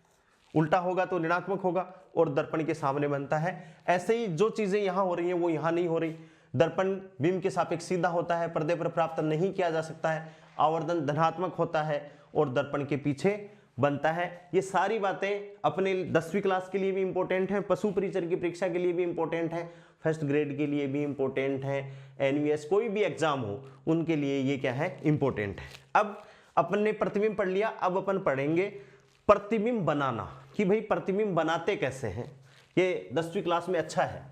उल्टा होगा तो ऋणात्मक होगा, और दर्पण के सामने बनता है। ऐसे ही जो चीजें यहां हो रही हैं वो यहां नहीं हो रही। दर्पण बिंब के सापेक्ष सीधा होता है, पर्दे पर प्राप्त नहीं किया जा सकता है, आवर्धन धनात्मक होता है, और दर्पण के पीछे बनता है। ये सारी बातें अपने 10वीं क्लास के लिए भी इंपॉर्टेंट है, पशु परिचर की परीक्षा के लिए भी इंपॉर्टेंट है, फर्स्ट ग्रेड के लिए भी इंपॉर्टेंट है, एनवीएस कोई भी एग्जाम हो उनके लिए ये क्या है, इंपॉर्टेंट है। अब अपन ने प्रतिबिंब पढ़ लिया, अब अपन पढ़ेंगे प्रतिबिंब बनाना, कि भाई प्रतिबिंब बनाते कैसे हैं। ये 10वीं क्लास में अच्छा है,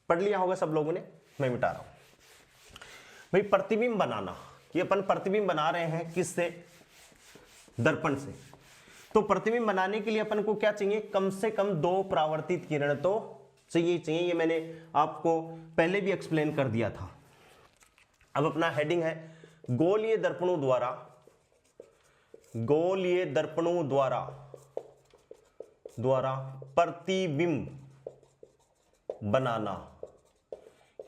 पढ़ लिया होगा सब लोगों ने, मैं मिटा रहा हूं। भाई प्रतिबिंब बनाना, ये अपन प्रतिबिंब बना रहे हैं किससे, दर्पण से। तो प्रतिबिंब बनाने के लिए अपन को क्या चाहिए, कम से कम 2 परावर्तित किरण तो चाहिए। ये मैंने आपको पहले भी एक्सप्लेन कर दिया था। अब अपना हेडिंग है गोलीय दर्पणों द्वारा, गोलीय दर्पणों द्वारा प्रतिबिंब बनाना।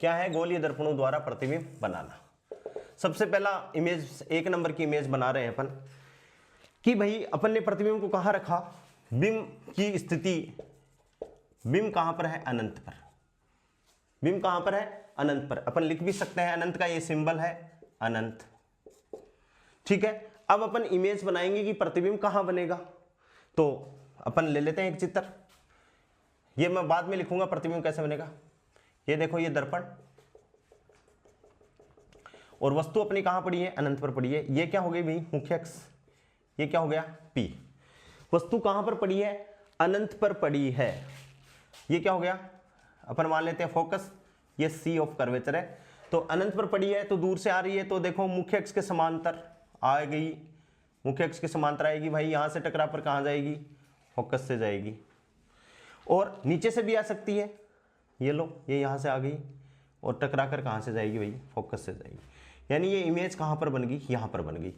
क्या है, गोलीय दर्पणों द्वारा प्रतिबिंब बनाना। सबसे पहला इमेज, 1 नंबर की इमेज बना रहे हैं अपन, कि भाई अपन ने प्रतिबिंब को कहां रखा, बिंब की स्थिति, बिंब कहां पर है, अनंत पर। बिंब कहां पर है, अनंत पर। अपन लिख भी सकते हैं अनंत का ये सिंबल है, अनंत। ठीक है, अब अपन इमेज बनाएंगे कि प्रतिबिंब कहां बनेगा। तो अपन ले लेते हैं एक चित्र, ये मैं बाद में लिखूंगा प्रतिबिंब कैसे बनेगा। ये देखो, ये दर्पण और वस्तु अपनी कहां पड़ी है, अनंत पर पड़ी है। ये क्या हो गई भाई, मुख्य अक्ष। ये क्या हो गया, P। वस्तु कहां पर पड़ी है, अनंत पर पड़ी है। ये क्या हो गया, अपन मान लेते हैं फोकस, ये C ऑफ कर्वेचर है। तो अनंत पर पड़ी है तो दूर से आ रही है, तो देखो मुख्य अक्ष के समांतर आ गई, मुख्य अक्ष के समांतर आएगी भाई। यहां से टकरा पर कहां जाएगी, फोकस से जाएगी। और नीचे से भी आ सकती है, ये लो, ये यहां से आ गई और टकरा कर कहां से जाएगी भाई, फोकस से जाएगी। यानी ये इमेज कहां पर बन गई, यहां पर बन गई।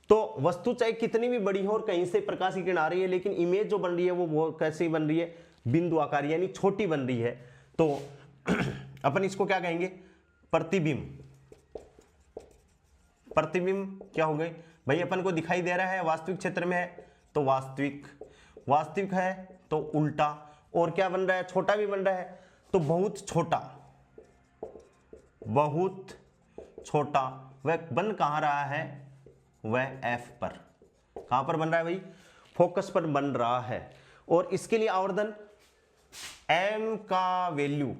तो वस्तु चाहे कितनी भी बड़ी हो और कहीं से प्रकाश की किरण आ रही है, लेकिन इमेज जो बन रही है वो कैसी बन रही है, बिंदु आकार, यानी छोटी बन रही है। तो अपन इसको क्या कहेंगे, प्रतिबिंब। प्रतिबिंब क्या हो गई भाई, अपन को दिखाई दे रहा है वास्तविक क्षेत्र में है तो वास्तविक, वास्तविक है तो उल्टा, और क्या बन रहा है, छोटा भी बन रहा है तो बहुत छोटा, बहुत छोटा। वह बन कहां रहा है, वह F पर। कहां पर बन रहा है भाई, फोकस पर बन रहा है। और इसके लिए आवर्धन m का वैल्यू,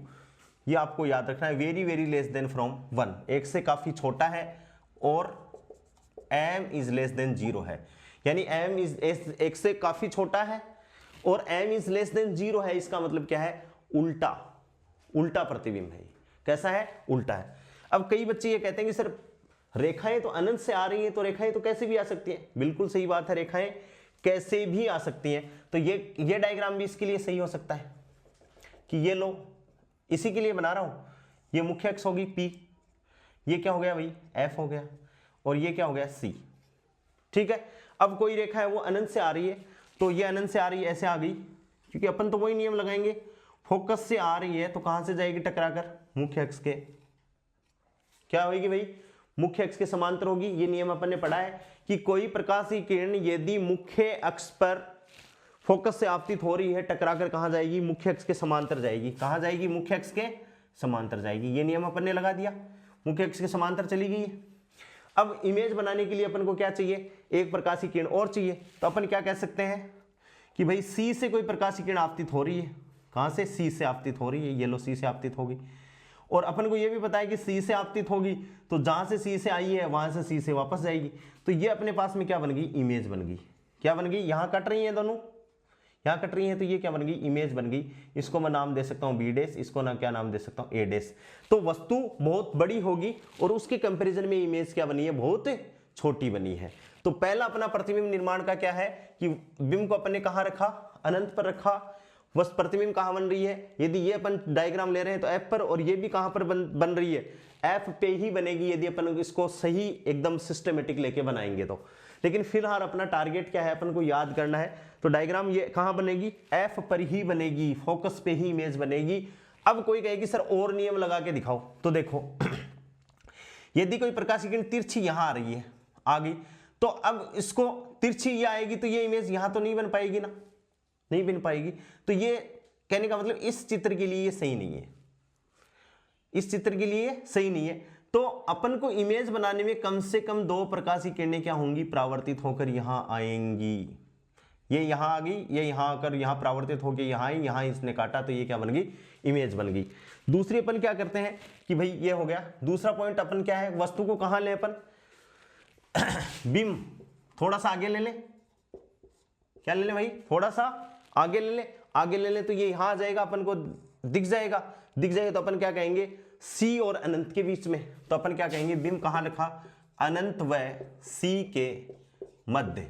ये आपको याद रखना है, very very less than from 1, 1 से काफी छोटा है, और m इज लेस देन 0 है। यानी m इज 1 से काफी छोटा है और m इज लेस देन 0 है। इसका मतलब क्या है, उल्टा, उल्टा प्रतिबिंब है। कैसा है, उल्टा है। अब कई बच्चे ये कहते हैं कि सर रेखाएं तो अनंत से आ रही हैं, तो रेखाएं तो कैसे भी आ सकती हैं। बिल्कुल सही बात है, रेखाएं कैसे भी आ सकती हैं। तो ये डायग्राम भी इसके लिए सही हो सकता है कि ये लो, इसी के लिए बना रहा हूं। ये मुख्य अक्ष होगी P, ये क्या हो गया भाई, F हो गया, और ये क्या हो गया, C। ठीक है, अब कोई रेखा है वो अनंत से आ रही है, तो ये अनंत से आ रही है, ऐसे आ गई, क्योंकि अपन तो वही नियम लगाएंगे, फोकस से आ रही है तो कहां से जाएगी, टकराकर मुख्य अक्ष के, क्या होगी भाई, मुख्य अक्ष के समांतर होगी। ये नियम अपन ने पढ़ा है कि कोई प्रकाश की किरण यदि मुख्य अक्ष पर फोकस से आपतित हो रही है, टकराकर कहां जाएगी, मुख्य अक्ष के समांतर जाएगी। कहां जाएगी, मुख्य अक्ष के समांतर जाएगी। ये नियम अपन ने लगा दिया, मुख्य अक्ष के समांतर चली गई। अब इमेज बनाने के लिए अपन को क्या चाहिए, एक प्रकाश की किरण और चाहिए। तो अपन क्या कह सकते हैं कि भाई C से कोई प्रकाश की किरण आपतित हो रही है, कहां से, C से आपतित हो रही है, ये लो C से आपतित होगी। और अपन को ये भी पता है कि C से आपतित होगी तो जहां से C से आई है वहां से C से वापस जाएगी। तो ये अपने पास में क्या बन गई, इमेज बन गई। क्या बन गई, यहां कट रही है दोनों, यहां कट रही है, तो ये क्या बन गई, इमेज बन गई। इसको मैं नाम दे सकता हूं B', इसको ना क्या नाम दे सकता हूं A'। तो वस्तु बहुत बड़ी होगी और उसके कंपैरिजन में इमेज क्या बनी है, बहुत छोटी बनी है। तो पहला अपना प्रतिबिंब निर्माण का क्या है कि बिंब को अपन ने कहां रखा, अनंत पर रखा। बस प्रतिबिंब कहां बन रही है, यदि ये अपन डायग्राम ले रहे हैं तो F पर, और ये भी कहां पर बन रही है, F पे ही बनेगी यदि अपन इसको सही एकदम सिस्टमेटिक लेके बनाएंगे तो। लेकिन फिलहाल अपना टारगेट क्या है, अपन को याद करना है। तो डायग्राम ये कहां बनेगी, F पर ही बनेगी, फोकस पे ही इमेज बनेगी। अब कोई कहेगी सर और नियम लगा के दिखाओ, तो देखो यदि कोई प्रकाश की किरण तिरछी यहां आ रही है, आ गई, तो अब इसको तिरछी ये आएगी तो ये इमेज यहां तो नहीं बन पाएगी ना, नहीं बन पाएगी। तो ये कहने का मतलब इस चित्र के लिए ये सही नहीं है, इस चित्र के लिए सही नहीं है। तो अपन को इमेज बनाने में कम से कम 2 प्रकाशीय किरणें क्या होंगी, परावर्तित होकर यहां आएंगी। ये यहां आ गई, ये यहां आकर यहां परावर्तित होकर यहां आई, यहां इसने काटा, तो ये क्या बन गई, इमेज बन गई। दूसरी अपन क्या करते हैं कि भाई ये हो गया। दूसरा पॉइंट अपन क्या है, वस्तु को कहां ले अपन, बिंब थोड़ा सा आगे ले ले, क्या ले ले भाई, थोड़ा सा आगे ले ले, आगे ले ले, तो ये यहां आ जाएगा, अपन को दिख जाएगा, दिख जाएगा तो अपन क्या कहेंगे, सी और अनंत के बीच में, तो अपन क्या कहेंगे, बिंब कहां लिखा, अनंत व सी के मध्य।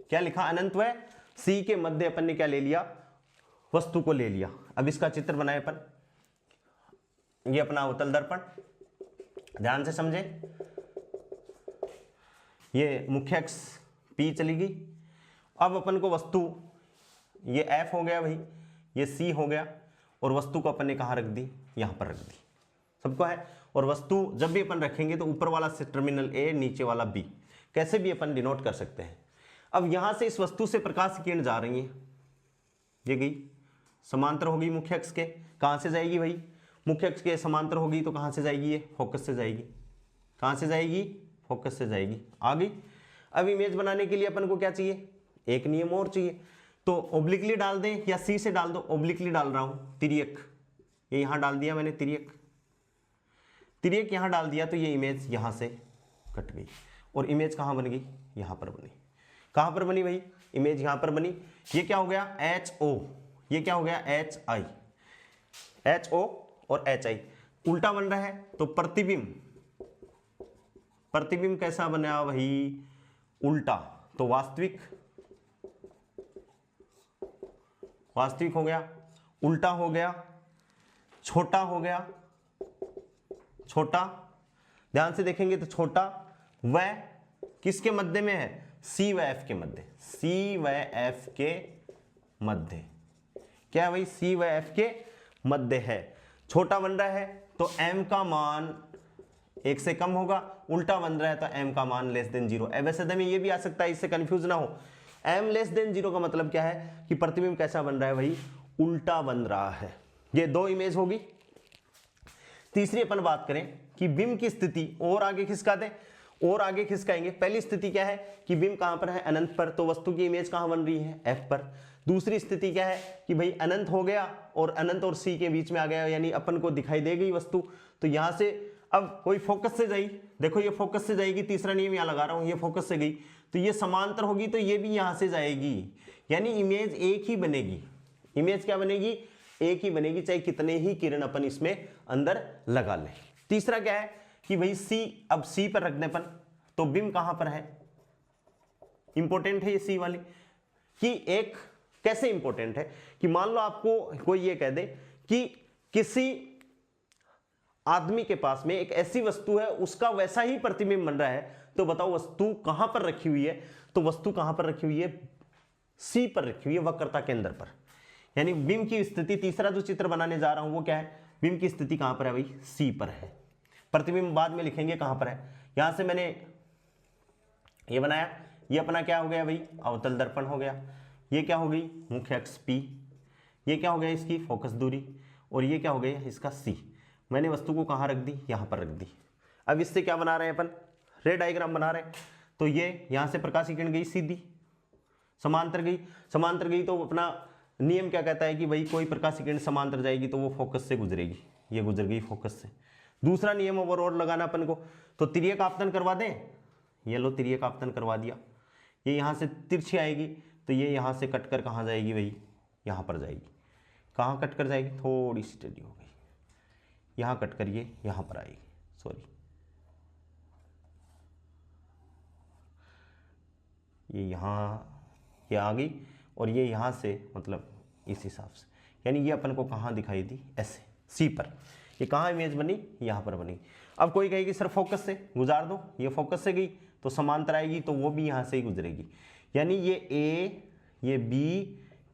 क्या लिखा, अनंत व सी के मध्य अपन ने क्या ले लिया, वस्तु को ले लिया। अब इसका चित्र बनाए अपन, ये अपना अवतल दर्पण, ध्यान से समझे, ये मुख्य अक्ष P चली गई। अब अपन को वस्तु, ये F हो गया भाई, ये C हो गया, और वस्तु को अपन ने कहाँ रख दी, यहाँ पर रख दी, सबको है। और वस्तु जब भी अपन रखेंगे तो ऊपर वाला से टर्मिनल A, नीचे वाला B, कैसे भी अपन डिनोट कर सकते हैं। अब यहाँ से इस वस्तु से प्रकाश की किरण जा रही है, ये गई समांतर होगी मुख्य अक्ष के, कहाँ से जाएगी भाई, मुख्य अक्ष के समांतर होगी, तो कहाँ से जाएगी, ये फोकस से जाएगी, कहाँ से जाएगी, फोकस से जाएगी, आ गई। अब इमेज बनाने के लिए अपन को क्या चाहिए, एक नियम और चाहिए, तो ओब्लिकली डाल दें या सी से डाल दो, ओब्लिकली डाल रहा हूँ, तिर्यक, ये यहाँ डाल दिया मैंने, तिर्यक, तिर्यक यहाँ डाल दिया, तो ये इमेज यहाँ से कट गई, और इमेज कहाँ बन गई, यहाँ पर बनी। कहाँ पर बनी भाई, इमेज यहाँ पर बनी। ये क्या हो गया, HO, ये क्या हो गया, HI, HO और HI उल्टा बन रहा है, तो प्रतिबिंब, प्रतिबिंब कैसा बना भाई, उल्टा, तो वास्तविक, वास्तविक हो गया, उल्टा हो गया, छोटा हो गया, छोटा, ध्यान से देखेंगे तो छोटा, व किसके मध्य में है, C व F के मध्य, C व F के मध्य, क्या है भाई, C व F के मध्य है, छोटा बन रहा है, तो M का मान 1 से कम होगा, उल्टा बन रहा है तो M का मान लेस देन 0। वैसे में ये भी आ सकता है, इससे कंफ्यूज ना हो, M लेस देन 0 का मतलब क्या है कि प्रतिबिंब कैसा बन रहा है भाई, उल्टा बन रहा है। ये 2 इमेज होगी। तीसरी अपन बात करें कि बिंब की स्थिति और आगे खिसका दें, और आगे खिसकाएंगे। पहली स्थिति क्या है कि बिंब कहां पर है, अनंत पर, तो वस्तु की इमेज कहां बन रही है, F पर। दूसरी स्थिति क्या है कि भाई अनंत हो गया और अनंत और C के बीच में आ गया, यानी अपन को दिखाई दे गई वस्तु, तो यहां से अब कोई फोकस से जाई, देखो ये फोकस से जाएगी, तीसरा नियम यहां लगा रहा हूं, ये फोकस से गई तो ये समांतर होगी, तो ये भी यहां से जाएगी, यानी इमेज एक ही बनेगी। इमेज क्या बनेगी, एक ही बनेगी, चाहे कितने ही किरण अपन इसमें अंदर लगा लें। तीसरा क्या है कि भाई C, अब C पर रखने पर, तो बिंब कहां पर है, इंपॉर्टेंट है ये C वाली, कि एक कैसे इंपॉर्टेंट है कि मान लो आपको कोई ये कह दे कि किसी आदमी के पास में एक ऐसी वस्तु है, उसका वैसा ही प्रतिबिंब बन रहा है, तो बताओ वस्तु कहां पर रखी हुई है, तो वस्तु कहां पर रखी हुई है, C पर रखी हुई है, वक्रता केंद्र पर। यानी बिंब की स्थिति, तीसरा जो चित्र बनाने जा रहा हूं वो क्या है, बिंब की स्थिति कहां पर है भाई, C पर है। प्रतिबिंब बाद में लिखेंगे कहां पर है। यहां से मैंने ये बनाया, ये अपना क्या हो गया भाई, अवतल दर्पण हो गया। ये क्या हो गई, मुख्य अक्ष P, ये क्या हो गया इसकी फोकस दूरी, और ये क्या हो गया इसका C। मैंने वस्तु को कहां रख दी, यहां पर रख दी। अब इससे क्या बना रहे हैं अपन, रे डायग्राम बना रहे हैं, तो ये यहां से प्रकाश किरण गई सीधी, समांतर गई, समांतर गई, तो अपना नियम क्या कहता है कि भाई कोई प्रकाश किरण समांतर जाएगी तो वो फोकस से गुजरेगी, ये गुजर गई फोकस से। दूसरा नियम और लगाना अपन को, तो तिर्यक आपतन करवा दें, ये लो तिर्यक आपतन करवा दिया, ये यहां से तिरछी आएगी, तो ये यहां से कटकर कहां जाएगी भाई, यहां पर जाएगी। कहां कटकर जाएगी, थोड़ी सी टेढ़ी हो गई, यहां कटकर ये यहां पर आएगी, सॉरी, ये यहां, ये आ गई, और ये यहां से मतलब इस हिसाब से, यानी ये अपन को कहां दिखाई दी, ऐसे C पर। ये कहां इमेज बनी, यहां पर बनी। अब कोई कहेगी सर फोकस से गुजार दो, ये फोकस से गई तो समांतर आएगी, तो वो भी यहां से ही गुजरेगी, यानी ये A, ये B,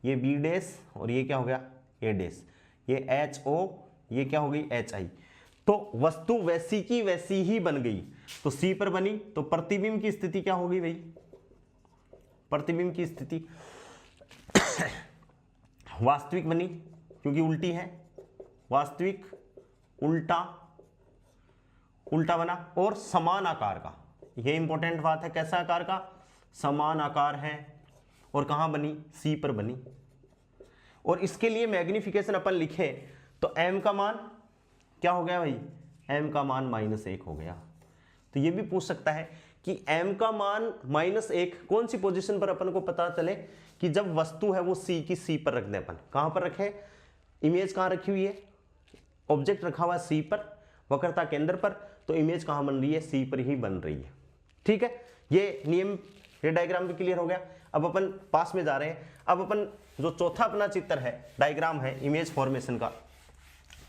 ये B डैश, और ये क्या हो गया A डैश, ये HO, ये क्या हो गई HI। तो वस्तु वैसी की वैसी ही बन गई, तो C पर बनी, तो प्रतिबिंब की स्थिति क्या होगी भाई, प्रतिबिंब की स्थिति वास्तविक बनी, क्योंकि उल्टी है, वास्तविक, उल्टा, उल्टा बना, और समान आकार का, ये इंपॉर्टेंट बात है, कैसा आकार का, समान आकार है, और कहां बनी, सी पर बनी। और इसके लिए मैग्निफिकेशन अपन लिखे तो m का मान क्या हो गया भाई, m का मान -1 हो गया। तो ये भी पूछ सकता है कि m का मान -1 कौन सी पोजीशन पर अपन को पता चले कि जब वस्तु है वो c की c पर रख दे। अपन कहां पर रखे, इमेज कहां रखी हुई है, ऑब्जेक्ट रखा हुआ c पर, वक्रता केंद्र पर, तो इमेज कहां बन रही है, c पर ही बन रही है। ठीक है, ये नियम, ये डायग्राम भी क्लियर हो गया। अब अपन पास में जा रहे हैं। अब अपन जो चौथा अपना चित्र है, डायग्राम है इमेज फॉर्मेशन का,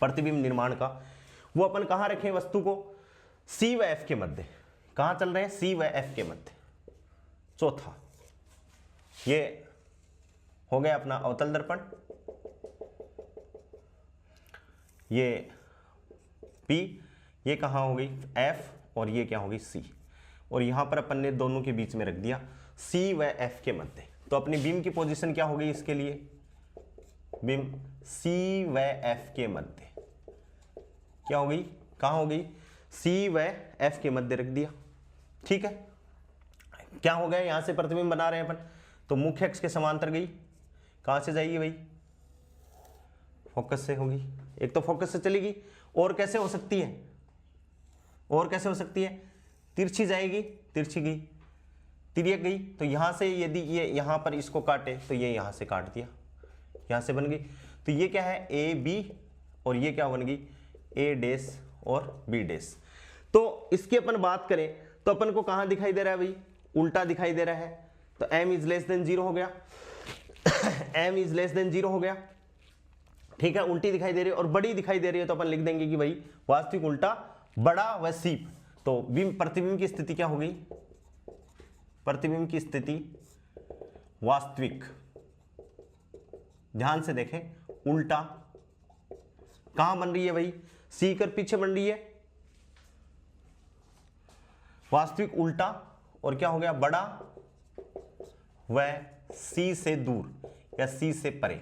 प्रतिबिंब निर्माण का, वो अपन कहां रखें वस्तु को, c व f के मध्य। कहां चल रहे हैं, c व f के मध्य। चौथा ये हो गया अपना अवतल दर्पण, ये P, ये कहां हो गई F, और ये क्या होगी C, और यहां पर अपन ने दोनों के बीच में रख दिया C व F के मध्य। तो अपनी बीम की पोजीशन क्या हो गई इसके लिए, बीम C व F के मध्य क्या हो गई, कहां हो गई, C व F के मध्य रख दिया। ठीक है, क्या हो गया, यहां से प्रतिबिंब बना रहे हैं अपन, तो मुख्य अक्ष के समांतर गई, कहां से जाएगी भाई, फोकस से होगी। एक तो फोकस से चलेगी, और कैसे हो सकती है, और कैसे हो सकती है, तिरछी जाएगी, तिरछी गई, तिर्यक गई, तो यहां से यदि ये यहां पर इसको काटे तो ये यहां से काट दिया, यहां से बन गई। तो ये क्या है, ए बी, और ये क्या बन गई, ए डैश और बी डैश। तो इसकी अपन बात करें तो अपन को कहां दिखाई दे रहा है भाई, उल्टा दिखाई दे रहा है, तो m इज लेस देन 0 हो गया m इज लेस देन 0 हो गया। ठीक है, उल्टी दिखाई दे रही है और बड़ी दिखाई दे रही है, तो अपन लिख देंगे कि भाई वास्तविक उल्टा बड़ा व सीप। तो प्रतिबिंब की स्थिति क्या हो गई, प्रतिबिंब की स्थिति वास्तविक, ध्यान से देखें, उल्टा कहां बन रही है भाई, सी कर पीछे बन रही है, वास्तविक उल्टा, और क्या हो गया, बड़ा व सी से दूर या सी से परे।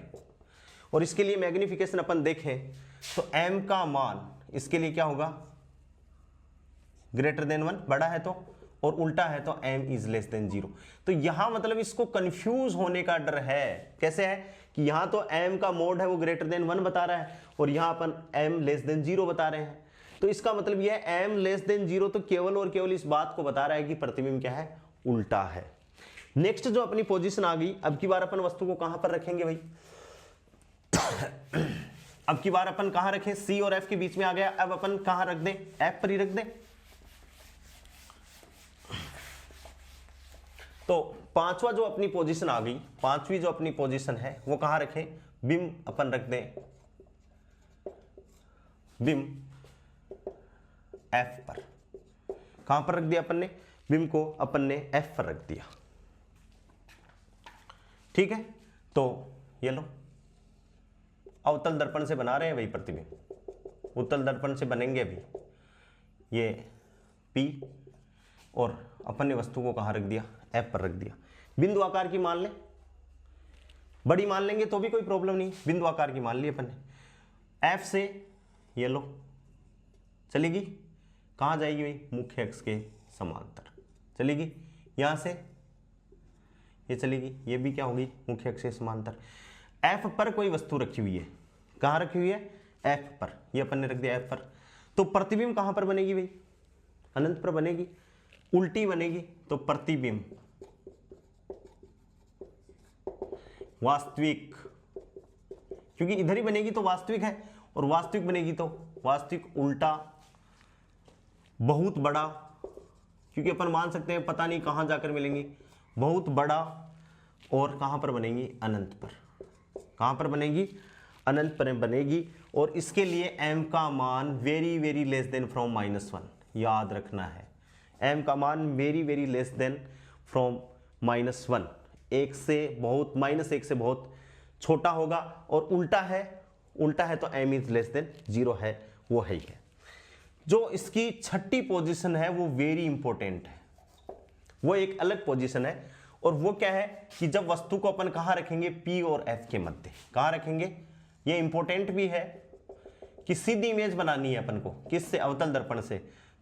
और इसके लिए मैग्निफिकेशन अपन देखें तो m का मान इसके लिए क्या होगा, ग्रेटर देन 1, बड़ा है तो, और उल्टा है तो m इज लेस देन 0। तो यहां मतलब इसको कंफ्यूज होने का डर है, कैसे है कि यहां तो m का मोड है वो ग्रेटर देन 1 बता रहा है, और यहां अपन m लेस देन 0 बता रहे हैं। तो इसका मतलब यह है m लेस देन 0 तो केवल और केवल इस बात को बता रहा है कि प्रतिबिंब क्या है, उल्टा है। नेक्स्ट जो अपनी पोजीशन आ गई, अब की बार अपन वस्तु को कहां पर रखेंगे भाई अब की बार अपन कहां रखें, C और F के बीच में आ गया, अब अपन कहां रख दें, F पर ही रख दें। तो पांचवा जो अपनी पोजीशन आ गई, पांचवी जो अपनी पोजीशन है वो कहां रखें, बिम अपन रख दें, बिम F पर। कहां पर रख दिया अपन ने, बिम को अपन ने F पर रख दिया। ठीक है, तो ये लो, अवतल दर्पण से बना रहे हैं भाई प्रतिबिंब, उत्तल दर्पण से बनेंगे अभी, ये P, और अपन ने वस्तु को कहां रख दिया, F पर रख दिया। बिंदु आकार की मान ले, बड़ी मान लेंगे तो भी कोई प्रॉब्लम नहीं, बिंदु आकार की मान ली अपन ने। F से ये लो चलेगी, कहां जाएगी भाई, मुख्य अक्ष के समांतर चलेगी, यहां से ये चलेगी, ये भी क्या होगी, मुख्य अक्ष के समांतर। F पर कोई वस्तु रखी हुई है, कहां रखी हुई है, F पर, ये अपन ने रख दिया F पर। तो प्रतिबिंब कहां पर बनेगी भाई, अनंत पर बनेगी, उल्टी बनेगी, तो प्रतिबिंब वास्तविक, क्योंकि इधर ही बनेगी तो वास्तविक है, और वास्तविक बनेगी तो वास्तविक उल्टा बहुत बड़ा, क्योंकि अपन मान सकते हैं पता नहीं कहां जाकर मिलेंगी, बहुत बड़ा, और कहां पर बनेगी, अनंत पर। कहां पर बनेगी, अनंत पर बनेगी। और इसके लिए m का मान very very less than from -1 याद रखना है, m का मान very very less than from -1, एक से बहुत, -1 से बहुत छोटा होगा, और उल्टा है, उल्टा है तो m इज लेस देन 0 है, वो है ही है। जो इसकी छठी पोजीशन है वो वेरी इंपॉर्टेंट है, वो एक अलग पोजीशन है, और वो क्या है कि जब वस्तु को अपन कहां रखेंगे, P और F के मध्य, कहां रखेंगे, ये इंपॉर्टेंट भी है कि सीधी इमेज बनानी है अपन को, किससे, अवतल दर्पण से।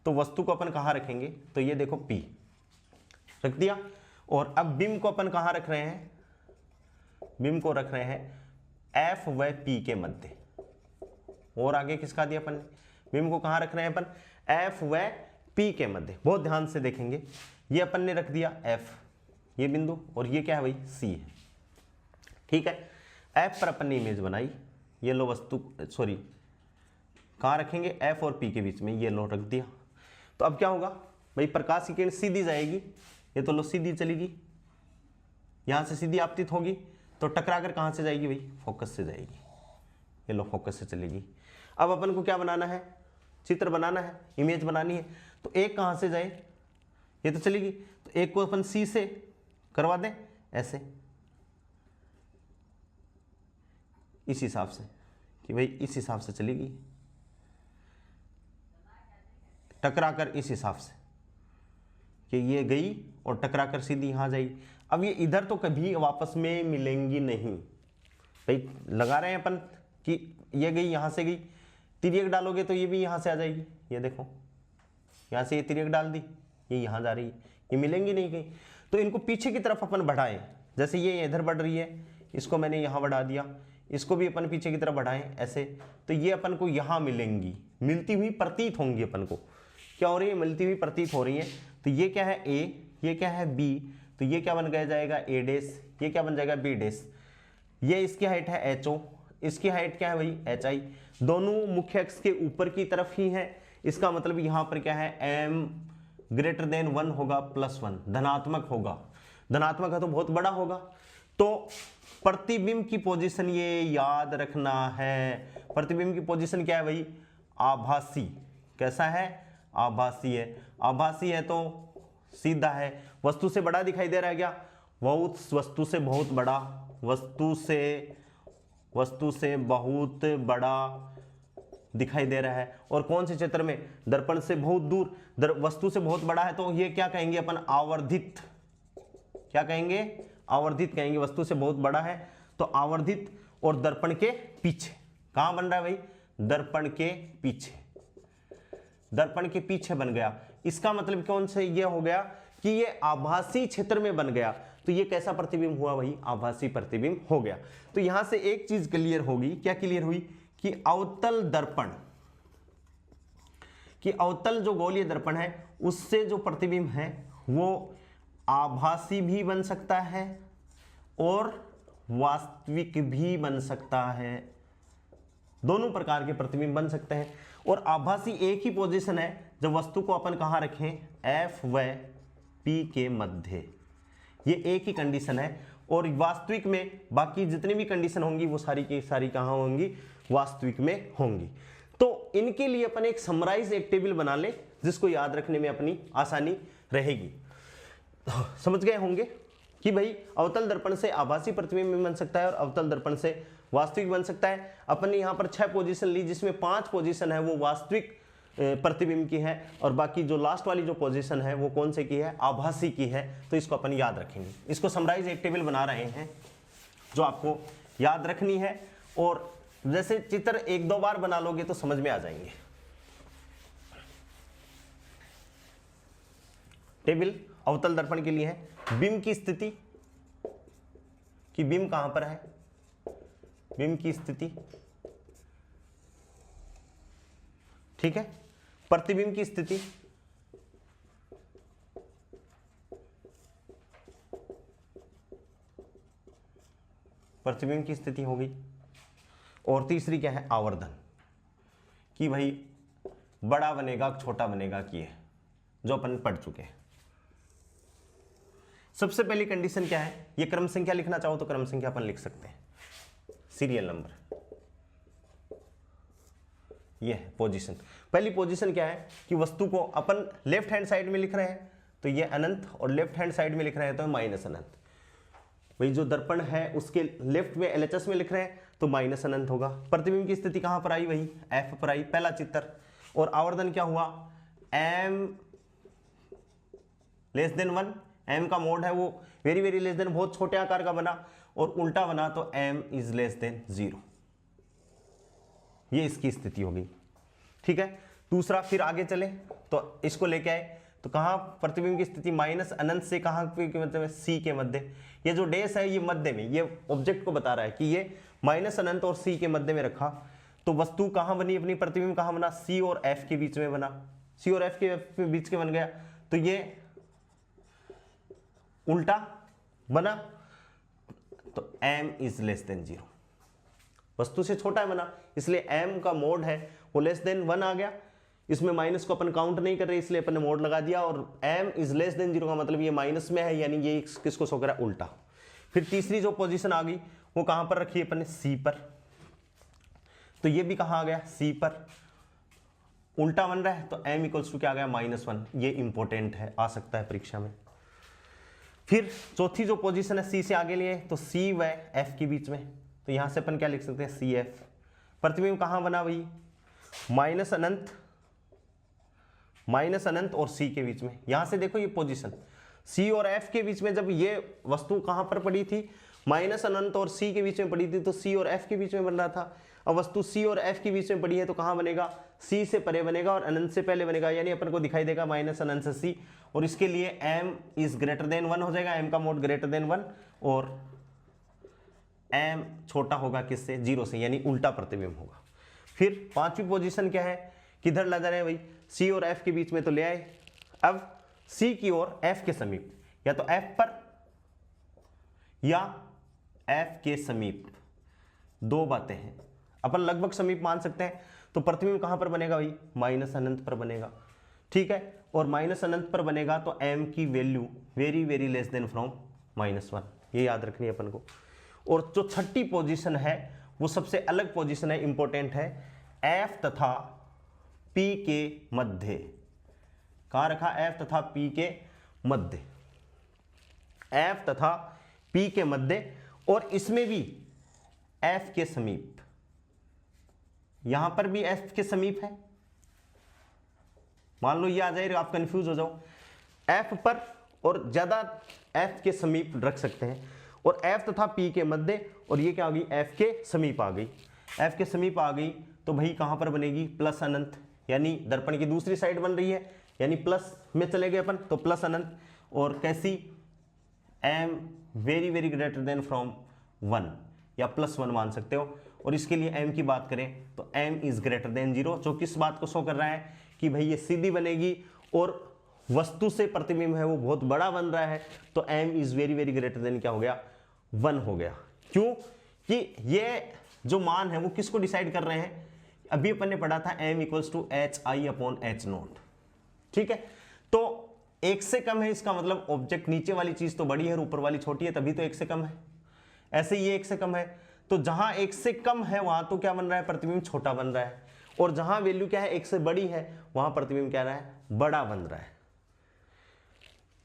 तो वस्तु को अपन कहाँ रखेंगे, तो ये देखो P रख दिया। और अब बिम को अपन कहाँ रख रहे हैं, बिम को रख रहे हैं F व P के मध्य। और आगे किसका दिया अपन ने, बिम को कहाँ रख रहे हैं अपन, F व P के मध्य। बहुत ध्यान से देखेंगे, ये अपन ने रख दिया F, ये बिंदु, और ये क्या है भाई, C है। ठीक है, F पर अपन ने इमेज बनाई, ये लो वस्तु, सॉरी कहाँ रखेंगे, F और P के बीच में, ये लो रख दिया। तो अब क्या होगा भाई, प्रकाश की किरण सीधी जाएगी, ये तो लो सीधी चलेगी, यहाँ से सीधी आपतित होगी, तो टकरा कर कहाँ से जाएगी भाई, फोकस से जाएगी, ये लो फोकस से चलेगी। अब अपन को क्या बनाना है, चित्र बनाना है, इमेज बनानी है। तो एक कहाँ से जाए, ये तो चलेगी, तो एक को अपन C से करवा दें ऐसे, इस हिसाब से कि भाई इस हिसाब से चलेगी, टकरा कर इस हिसाब से कि ये गई और टकरा कर सीधी यहां जाएगी। अब ये इधर तो कभी वापस में मिलेंगी नहीं भाई, लगा रहे हैं अपन कि ये गई यहां से गई, तिर्यक डालोगे तो ये भी यहां से आ जाएगी, ये देखो यहां से ये तिर्यक डाल दी, ये यहां जा रही है, ये मिलेंगी नहीं कहीं। तो इनको पीछे की तरफ अपन बढ़ाएं, जैसे ये इधर बढ़ रही है, इसको मैंने यहां बढ़ा दिया, इसको भी अपन पीछे की तरफ बढ़ाएं ऐसे, तो ये अपन को यहां मिलेंगी, मिलती हुई प्रतीत होंगी, अपन को क्या हो रही है, मिलती हुई प्रतीत हो रही है। तो ये क्या है A, ये क्या है B, तो ये क्या बन गया जाएगा A डैश, ये क्या बन जाएगा B डैश। ये इसकी हाइट है HO, इसकी हाइट क्या है भाई HI, दोनों मुख्य अक्ष के ऊपर की तरफ ही है। इसका मतलब यहाँ पर क्या है, m ग्रेटर देन 1 होगा, +1 धनात्मक होगा, धनात्मक है तो बहुत बड़ा होगा। तो प्रतिबिंब की पोजीशन ये याद रखना है, प्रतिबिंब की पोजीशन क्या है भाई, आभासी। कैसा है, आभासी है। आभासी है तो सीधा है, वस्तु से बड़ा दिखाई दे रहा है क्या, बहुत, वस्तु से बहुत बड़ा, वस्तु से बहुत बड़ा दिखाई दे रहा है। और कौन से क्षेत्र में, दर्पण से बहुत दूर, वस्तु से बहुत बड़ा है तो ये क्या कहेंगे अपन, आवर्धित। क्या कहेंगे, आवर्धित कहेंगे। वस्तु से बहुत बड़ा है तो आवर्धित, और दर्पण के पीछे, कहां बन रहा है भाई, दर्पण के पीछे, दर्पण के पीछे बन गया। इसका मतलब कौन से ये हो गया कि ये आभासी क्षेत्र में बन गया। तो ये कैसा प्रतिबिंब हुआ भाई, आभासी प्रतिबिंब हो गया। तो यहां से एक चीज क्लियर होगी, क्या क्लियर हुई कि अवतल दर्पण, कि अवतल जो गोलीय दर्पण है उससे जो प्रतिबिंब है वो आभासी भी बन सकता है और वास्तविक भी बन सकता है, दोनों प्रकार के प्रतिबिंब बन सकते हैं। और आभासी एक ही पोजीशन है जब वस्तु को अपन कहां रखें, F व P के मध्य, ये एक ही कंडीशन है। और वास्तविक में बाकी जितनी भी कंडीशन होंगी वो सारी की सारी कहां होंगी, वास्तविक में होंगी। तो इनके लिए अपन एक समराइज एक टेबल बना ले जिसको याद रखने में अपनी आसानी रहेगी। समझ गए होंगे कि भाई अवतल दर्पण से आभासी प्रतिबिंब बन सकता है और अवतल दर्पण से वास्तविक बन सकता है। अपन ने यहाँ पर 6 पोजीशन ली जिसमें 5 पोजीशन है वो वास्तविक प्रतिबिंब की है और बाकी जो लास्ट वाली जो पोजीशन है वो कौन से की है, आभासी की है। तो इसको अपन याद रखेंगे। इसको समराइज एक टेबल बना रहे हैं जो आपको याद रखनी है और जैसे चित्र 1-2 बार बना लोगे तो समझ में आ जाएंगे। टेबल अवतल दर्पण के लिए है, बिंब की स्थिति कि बिंब कहां पर है, बिंब की स्थिति, ठीक है। प्रतिबिंब की स्थिति, प्रतिबिंब की स्थिति हो गई। और तीसरी क्या है, आवर्धन, कि भाई बड़ा बनेगा छोटा बनेगा की है, जो अपन पढ़ चुके हैं। सबसे पहली कंडीशन क्या है, ये क्रम संख्या लिखना चाहो तो क्रम संख्या अपन लिख सकते हैं, सीरियल नंबर। ये है पोजीशन। पहली पोजीशन क्या है कि वस्तु को अपन लेफ्ट हैंड साइड में लिख रहे हैं तो ये अनंत और लेफ्ट हैंड साइड में लिख रहे हैं तो माइनस अनंत। भाई जो दर्पण है उसके लेफ्ट में LHS में लिख रहे हैं तो माइनस अनंत होगा। प्रतिबिंब की स्थिति कहां पर आई, वही F पर आई, पहला चित्र। और आवर्धन क्या हुआ, M <1, M का मोड है वो वेरी वेरी लेस देन, बहुत छोटे आकार का बना, और उल्टा बना तो M <0। ये इसकी स्थिति होगी, ठीक है। दूसरा फिर आगे चले तो इसको लेके आए तो कहाँ प्रतिबिंब की स्थिति माइनस अनंत से कहाँ पे मतलब सी के मध्य। ये जो डेस है ये मध्य में, ये ऑब्जेक्ट को बता रहा है कि ये माइनस अनंत और सी के मध्य में रखा तो वस्तु कहाँ बनी, अपनी प्रतिबिंब कहाँ बना, सी और एफ के बीच में बना। सी और एफ के बीच के बन गया तो ये उल्टा बना तो m इज लेस देन 0, वस्तु से छोटा है बना, इसलिए m का मोड है वो लेस देन 1 आ गया। इसमें माइनस को अपन काउंट नहीं कर रहे इसलिए अपन ने मोड लगा दिया और m इज लेस देन 0 का मतलब ये माइनस में है, यानी ये किसको शो कर रहा है, उल्टा। फिर तीसरी जो पोजीशन आ गई वो कहां पर रखी है अपन ने, c पर, तो ये भी कहां आ गया, c पर, उल्टा बन रहा है तो m इक्वल्स टू क्या आ गया, -1। ये इंपॉर्टेंट है, आ सकता है परीक्षा में। फिर चौथी जो पोजीशन है c से आगे लिए तो c व f के बीच में, तो यहां से अपन क्या लिख सकते हैं, CF। प्रतिबिंब कहां बना भाई, माइनस अनंत और c के बीच में। यहां से देखो ये पोजीशन c और f के बीच में, जब ये वस्तु कहां पर पड़ी थी, माइनस अनंत और c के बीच में पड़ी थी तो c और f के बीच में बन रहा था। अब वस्तु c और f के बीच में पड़ी है तो कहां बनेगा, c से परे बनेगा और अनंत से पहले बनेगा, यानी अपन को दिखाई देगा माइनस अनंत से c, और इसके लिए m इज ग्रेटर देन 1 हो जाएगा, m का मोड ग्रेटर देन 1 और m छोटा होगा किससे, 0 से, यानी उल्टा प्रतिबिंब होगा। फिर पांचवी पोजीशन क्या है, किधर ला जा रहे हैं भाई, c और f के बीच में तो ले आए, अब c की ओर f के समीप, या तो f पर या f के समीप, दो बातें हैं, अपन लगभग समीप मान सकते हैं। तो प्रतिबिंब कहां पर बनेगा भाई, माइनस अनंत पर बनेगा, ठीक है, और माइनस अनंत पर बनेगा तो m की value very very less than from -1, ये याद रखनी है अपन को। और जो छठी पोजीशन है वो सबसे अलग पोजीशन है, इंपॉर्टेंट है, f तथा p के मध्य। कहां रखा, f तथा p के मध्य, f तथा p के मध्य, और इसमें भी f के समीप, यहां पर भी f के समीप है। मान लो ये आ जाए, आप कंफ्यूज हो जाओ, f पर और ज्यादा f के समीप रख सकते हैं, और f तथा p के मध्य, और ये क्या आ गई, f के समीप आ गई। f के समीप आ गई तो भाई कहां पर बनेगी, प्लस अनंत, यानी दर्पण की दूसरी साइड बन रही है, यानी प्लस में चले गए अपन तो प्लस अनंत, और कैसी, m very very greater than from 1 या +1 मान सकते हो। और इसके लिए m की बात करें तो m इज ग्रेटर देन 0, जो किस बात को शो कर रहा है कि भाई ये सीधी बनेगी और वस्तु से प्रतिबिंब है वो बहुत बड़ा बन रहा है, तो m is very very greater than क्या हो गया, 1 हो गया। क्यों कि ये जो मान है वो किसको डिसाइड कर रहे हैं, अभी अपन ने पढ़ा था m इक्वल्स टू HI/H0, ठीक है, तो एक से कम है, इसका मतलब ऑब्जेक्ट नीचे वाली चीज तो बड़ी है और ऊपर वाली छोटी है, तभी तो एक से कम है। ऐसे ये एक से कम है, तो जहां एक से कम है वहां तो क्या बन रहा है, प्रतिबिंब छोटा बन रहा है, और जहां वैल्यू क्या है, एक से बड़ी है, वहां प्रतिबिंब क्या रहा है, बड़ा बन रहा है।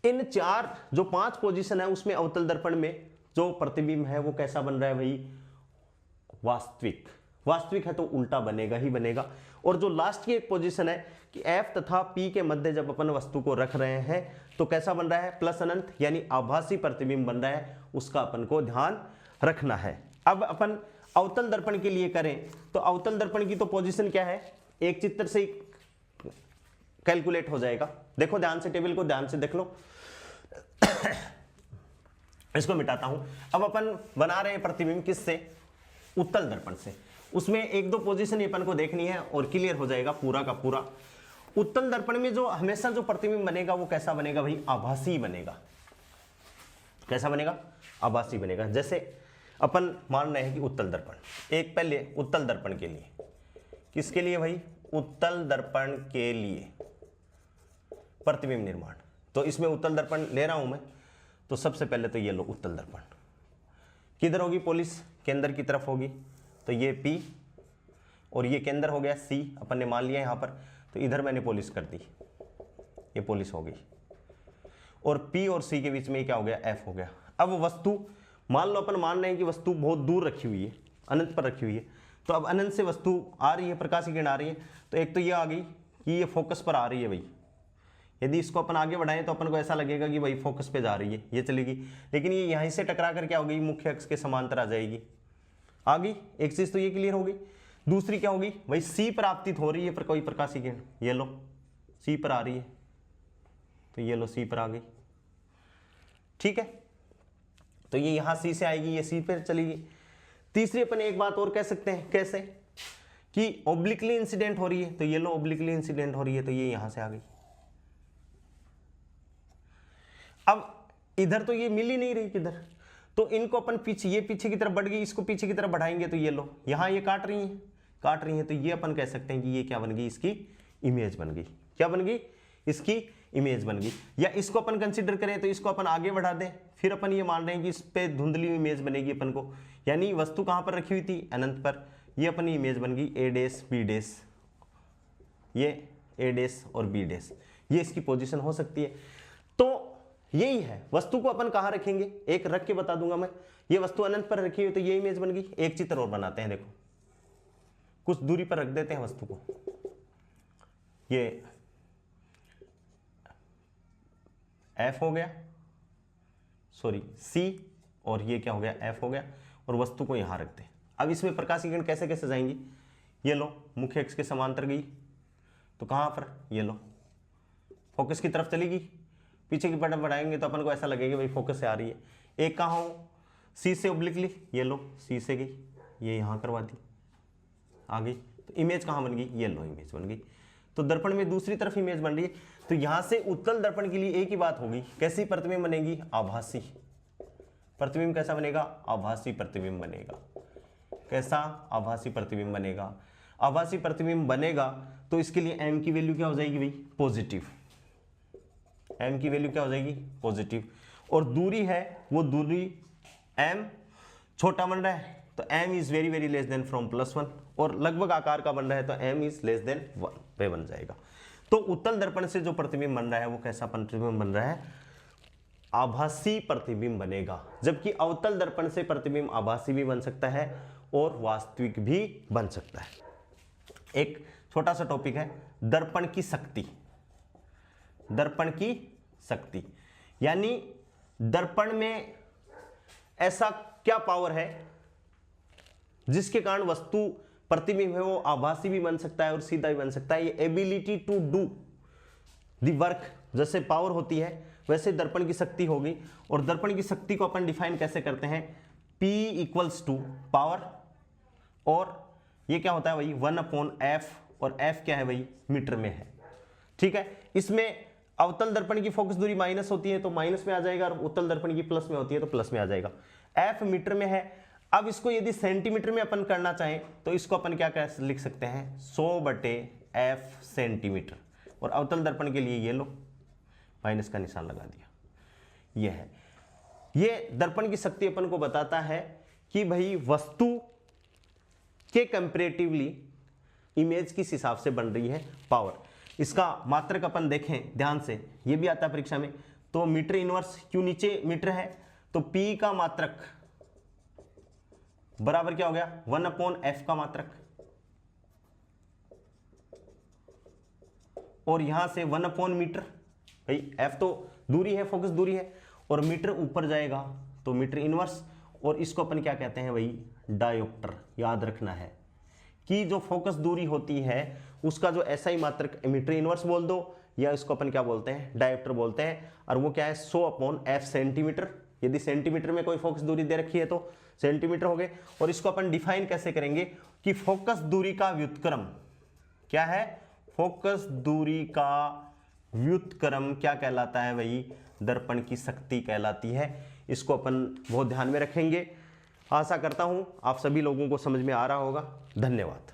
इन चार जो 5 पोजीशन है उसमें अवतल दर्पण में जो प्रतिबिंब है वो कैसा बन रहा है भाई, वास्तविक। वास्तविक है तो उल्टा बनेगा ही बनेगा। और जो लास्ट की एक पोजीशन है कि f तथा p के मध्य जब अपन वस्तु को रख रहे हैं तो कैसा बन रहा है, प्लस अनंत, यानी आभासी प्रतिबिंब बन रहा है, उसका अपन को ध्यान रखना है। अब अपन अवतल दर्पण के लिए करें तो अवतल दर्पण की तो पोजीशन क्या है, एक चित्र से कैलकुलेट हो जाएगा। देखो ध्यान से, टेबल को ध्यान से देख लो। इसको मिटाता हूं। अब अपन बना रहे हैं प्रतिबिंब किससे, उत्तल दर्पण से। उसमें एक दो पोजीशन अपन को देखनी है और क्लियर हो जाएगा पूरा का पूरा। उत्तल दर्पण में जो हमेशा जो प्रतिबिंब बनेगा वो कैसा बनेगा भाई, आभासी बनेगा। कैसा बनेगा, आभासी बनेगा। जैसे अपन मान रहे हैं कि उत्तल दर्पण, एक पहले उत्तल दर्पण के लिए, किसके लिए भाई, उत्तल दर्पण के लिए प्रतिबिंब निर्माण। तो इसमें उत्तल दर्पण ले रहा हूं मैं, तो सबसे पहले तो ये लो उत्तल दर्पण, किधर होगी, पोलिस केंद्र की तरफ होगी, तो ये P और ये केंद्र हो गया C, अपन ने मान लिया यहाँ पर, तो इधर मैंने पोलिस कर दी, ये पोलिस हो गई, और P और C के बीच में क्या हो गया, F हो गया। अब वस्तु मान लो अपन मान रहे हैं कि वस्तु बहुत दूर रखी हुई है, अनंत पर रखी हुई है, तो अब अनंत से वस्तु आ रही है, प्रकाश की किरण आ रही है, तो एक तो ये आ गई कि ये फोकस पर आ रही है भाई। यदि इसको अपन आगे बढ़ाएं तो अपन को ऐसा लगेगा कि भाई फोकस पे जा रही है, ये चलेगी, लेकिन ये यहीं से टकरा कर क्या हो गई, मुख्य अक्ष के समांतर आ जाएगी। आ गई एक चीज तो ये क्लियर हो गई। दूसरी क्या होगी भाई, सी पर आपतित हो रही है पर कोई प्रकाशीय किरण, ये लो सी पर आ रही है, तो ये लो सी पर आ गई, ठीक है। तो ये यहां सी से आएगी, ये सी पर चलेगी। तीसरी अपन एक बात और कह सकते हैं, कैसे कि ओब्लिकली इंसिडेंट हो रही है, तो ये लो ओब्लिकली इंसिडेंट हो रही है, तो ये यहां से आ गई। अब इधर तो ये मिल ही नहीं रही किधर, तो इनको अपन पीछे, ये पीछे की तरफ बढ़ गई, इसको पीछे की तरफ बढ़ाएंगे तो ये लो यहां ये काट रही है, तो ये अपन कह सकते हैं कि ये क्या बन गई, इसकी इमेज बन गई। क्या बन गई, इसकी इमेज बन गई। या इसको अपन कंसीडर करें तो इसको अपन आगे बढ़ा दें, फिर अपन ये मान रहे हैं कि इस पे धुंधली इमेज बनेगी अपन को, यानी वस्तु कहां पर रखी हुई थी, अनंत पर, ये अपनी इमेज बन गई ए डैश बी डैश, ये ए डैश और बी डैश, ये इसकी पोजीशन हो सकती है। तो यही है, वस्तु को अपन कहां रखेंगे, एक रख के बता दूंगा मैं, ये वस्तु अनंत पर रखी हुई तो ये इमेज बन गई। एक चित्र और बनाते हैं, देखो कुछ दूरी पर रख देते हैं वस्तु को, ये एफ हो गया, सॉरी सी, और ये क्या हो गया, एफ हो गया, और वस्तु को यहां रखते हैं। अब इसमें प्रकाशीय किरण कैसे कैसे जाएंगी, ये लो मुख्य अक्ष के समांतर गई, तो कहां पर, ये लो फोकस की तरफ चलेगी, पीछे की तरफ बढ़ाएंगे तो अपन को ऐसा लगेगा भाई फोकस से आ रही है। एक कहां हो, सी से ओब्लिकली, ये लो सी से गई, ये यहां करवा दी, आ गई, तो इमेज कहां बन गई, ये लो इमेज बन गई। तो दर्पण में दूसरी तरफ इमेज बन रही है, तो यहां से उत्तल दर्पण के लिए एक ही बात होगी, कैसी प्रतिबिंब बनेगी, आभासी प्रतिबिंब। कैसा बनेगा, आभासी प्रतिबिंब बनेगा। कैसा, आभासी प्रतिबिंब बनेगा। आभासी प्रतिबिंब बनेगा तो इसके लिए m की वैल्यू क्या हो जाएगी भाई, पॉजिटिव। m की वैल्यू क्या हो जाएगी, पॉजिटिव। और दूरी है वो दूरी m छोटा बन रहा है तो m is very very less than from +1, और लगभग आकार का बन रहा है तो m इज लेस देन 1 पे बन जाएगा। तो उत्तल दर्पण से जो प्रतिबिंब बन रहा है वो कैसा प्रतिबिंब बन रहा है, आभासी प्रतिबिंब बनेगा। जबकि अवतल दर्पण से प्रतिबिंब आभासी भी बन सकता है और वास्तविक भी बन सकता है। एक छोटा सा टॉपिक है दर्पण की शक्ति। दर्पण की शक्ति यानी दर्पण में ऐसा क्या पावर है जिसके कारण वस्तु प्रतिबिंब है वो आभासी भी बन सकता है और सीधा भी बन सकता है। ये ability to do the work जैसे पावर होती है वैसे दर्पण की शक्ति होगी। और दर्पण की शक्ति को अपन डिफाइन कैसे करते हैं, P इक्वल्स टू पावर, और ये क्या होता है भाई 1/f, और f क्या है भाई मीटर में है। ठीक है, इसमें अवतल दर्पण की फोकस दूरी माइनस होती है तो माइनस में आ जाएगा, और उत्तल दर्पण की प्लस में होती है तो प्लस में आ जाएगा। f मीटर में है। अब इसको यदि सेंटीमीटर में अपन करना चाहें तो इसको अपन क्या लिख सकते हैं 100/f सेंटीमीटर, और अवतल दर्पण के लिए ये लो माइनस का निशान लगा दिया। ये है, ये दर्पण की शक्ति अपन को बताता है कि भाई वस्तु के कंपैरेटिवली इमेज किस हिसाब से बन रही है पावर। इसका मात्रक अपन देखें ध्यान से, ये भी आता है परीक्षा में, तो मीटर इनवर्स, क्यों नीचे मीटर है तो P का मात्रक बराबर क्या हो गया 1/f का मात्रक, और यहां से 1/मीटर, भाई f तो दूरी है, फोकस दूरी है, और मीटर ऊपर जाएगा तो मीटर इनवर्स, और इसको अपन क्या कहते हैं भाई डायोप्टर। याद रखना है कि जो फोकस दूरी होती है उसका जो ऐसा ही मात्रक मीटर इनवर्स बोल दो, या इसको अपन क्या बोलते हैं डायोप्टर बोलते हैं, और वो क्या है 100/f सेंटीमीटर। यदि सेंटीमीटर में कोई फोकस दूरी दे रखी है तो सेंटीमीटर हो गए। और इसको अपन डिफाइन कैसे करेंगे कि फोकस दूरी का व्युत्क्रम क्या है, फोकस दूरी का व्युत्क्रम क्या कहलाता है भाई, दर्पण की शक्ति कहलाती है। इसको अपन बहुत ध्यान में रखेंगे। आशा करता हूं आप सभी लोगों को समझ में आ रहा होगा। धन्यवाद।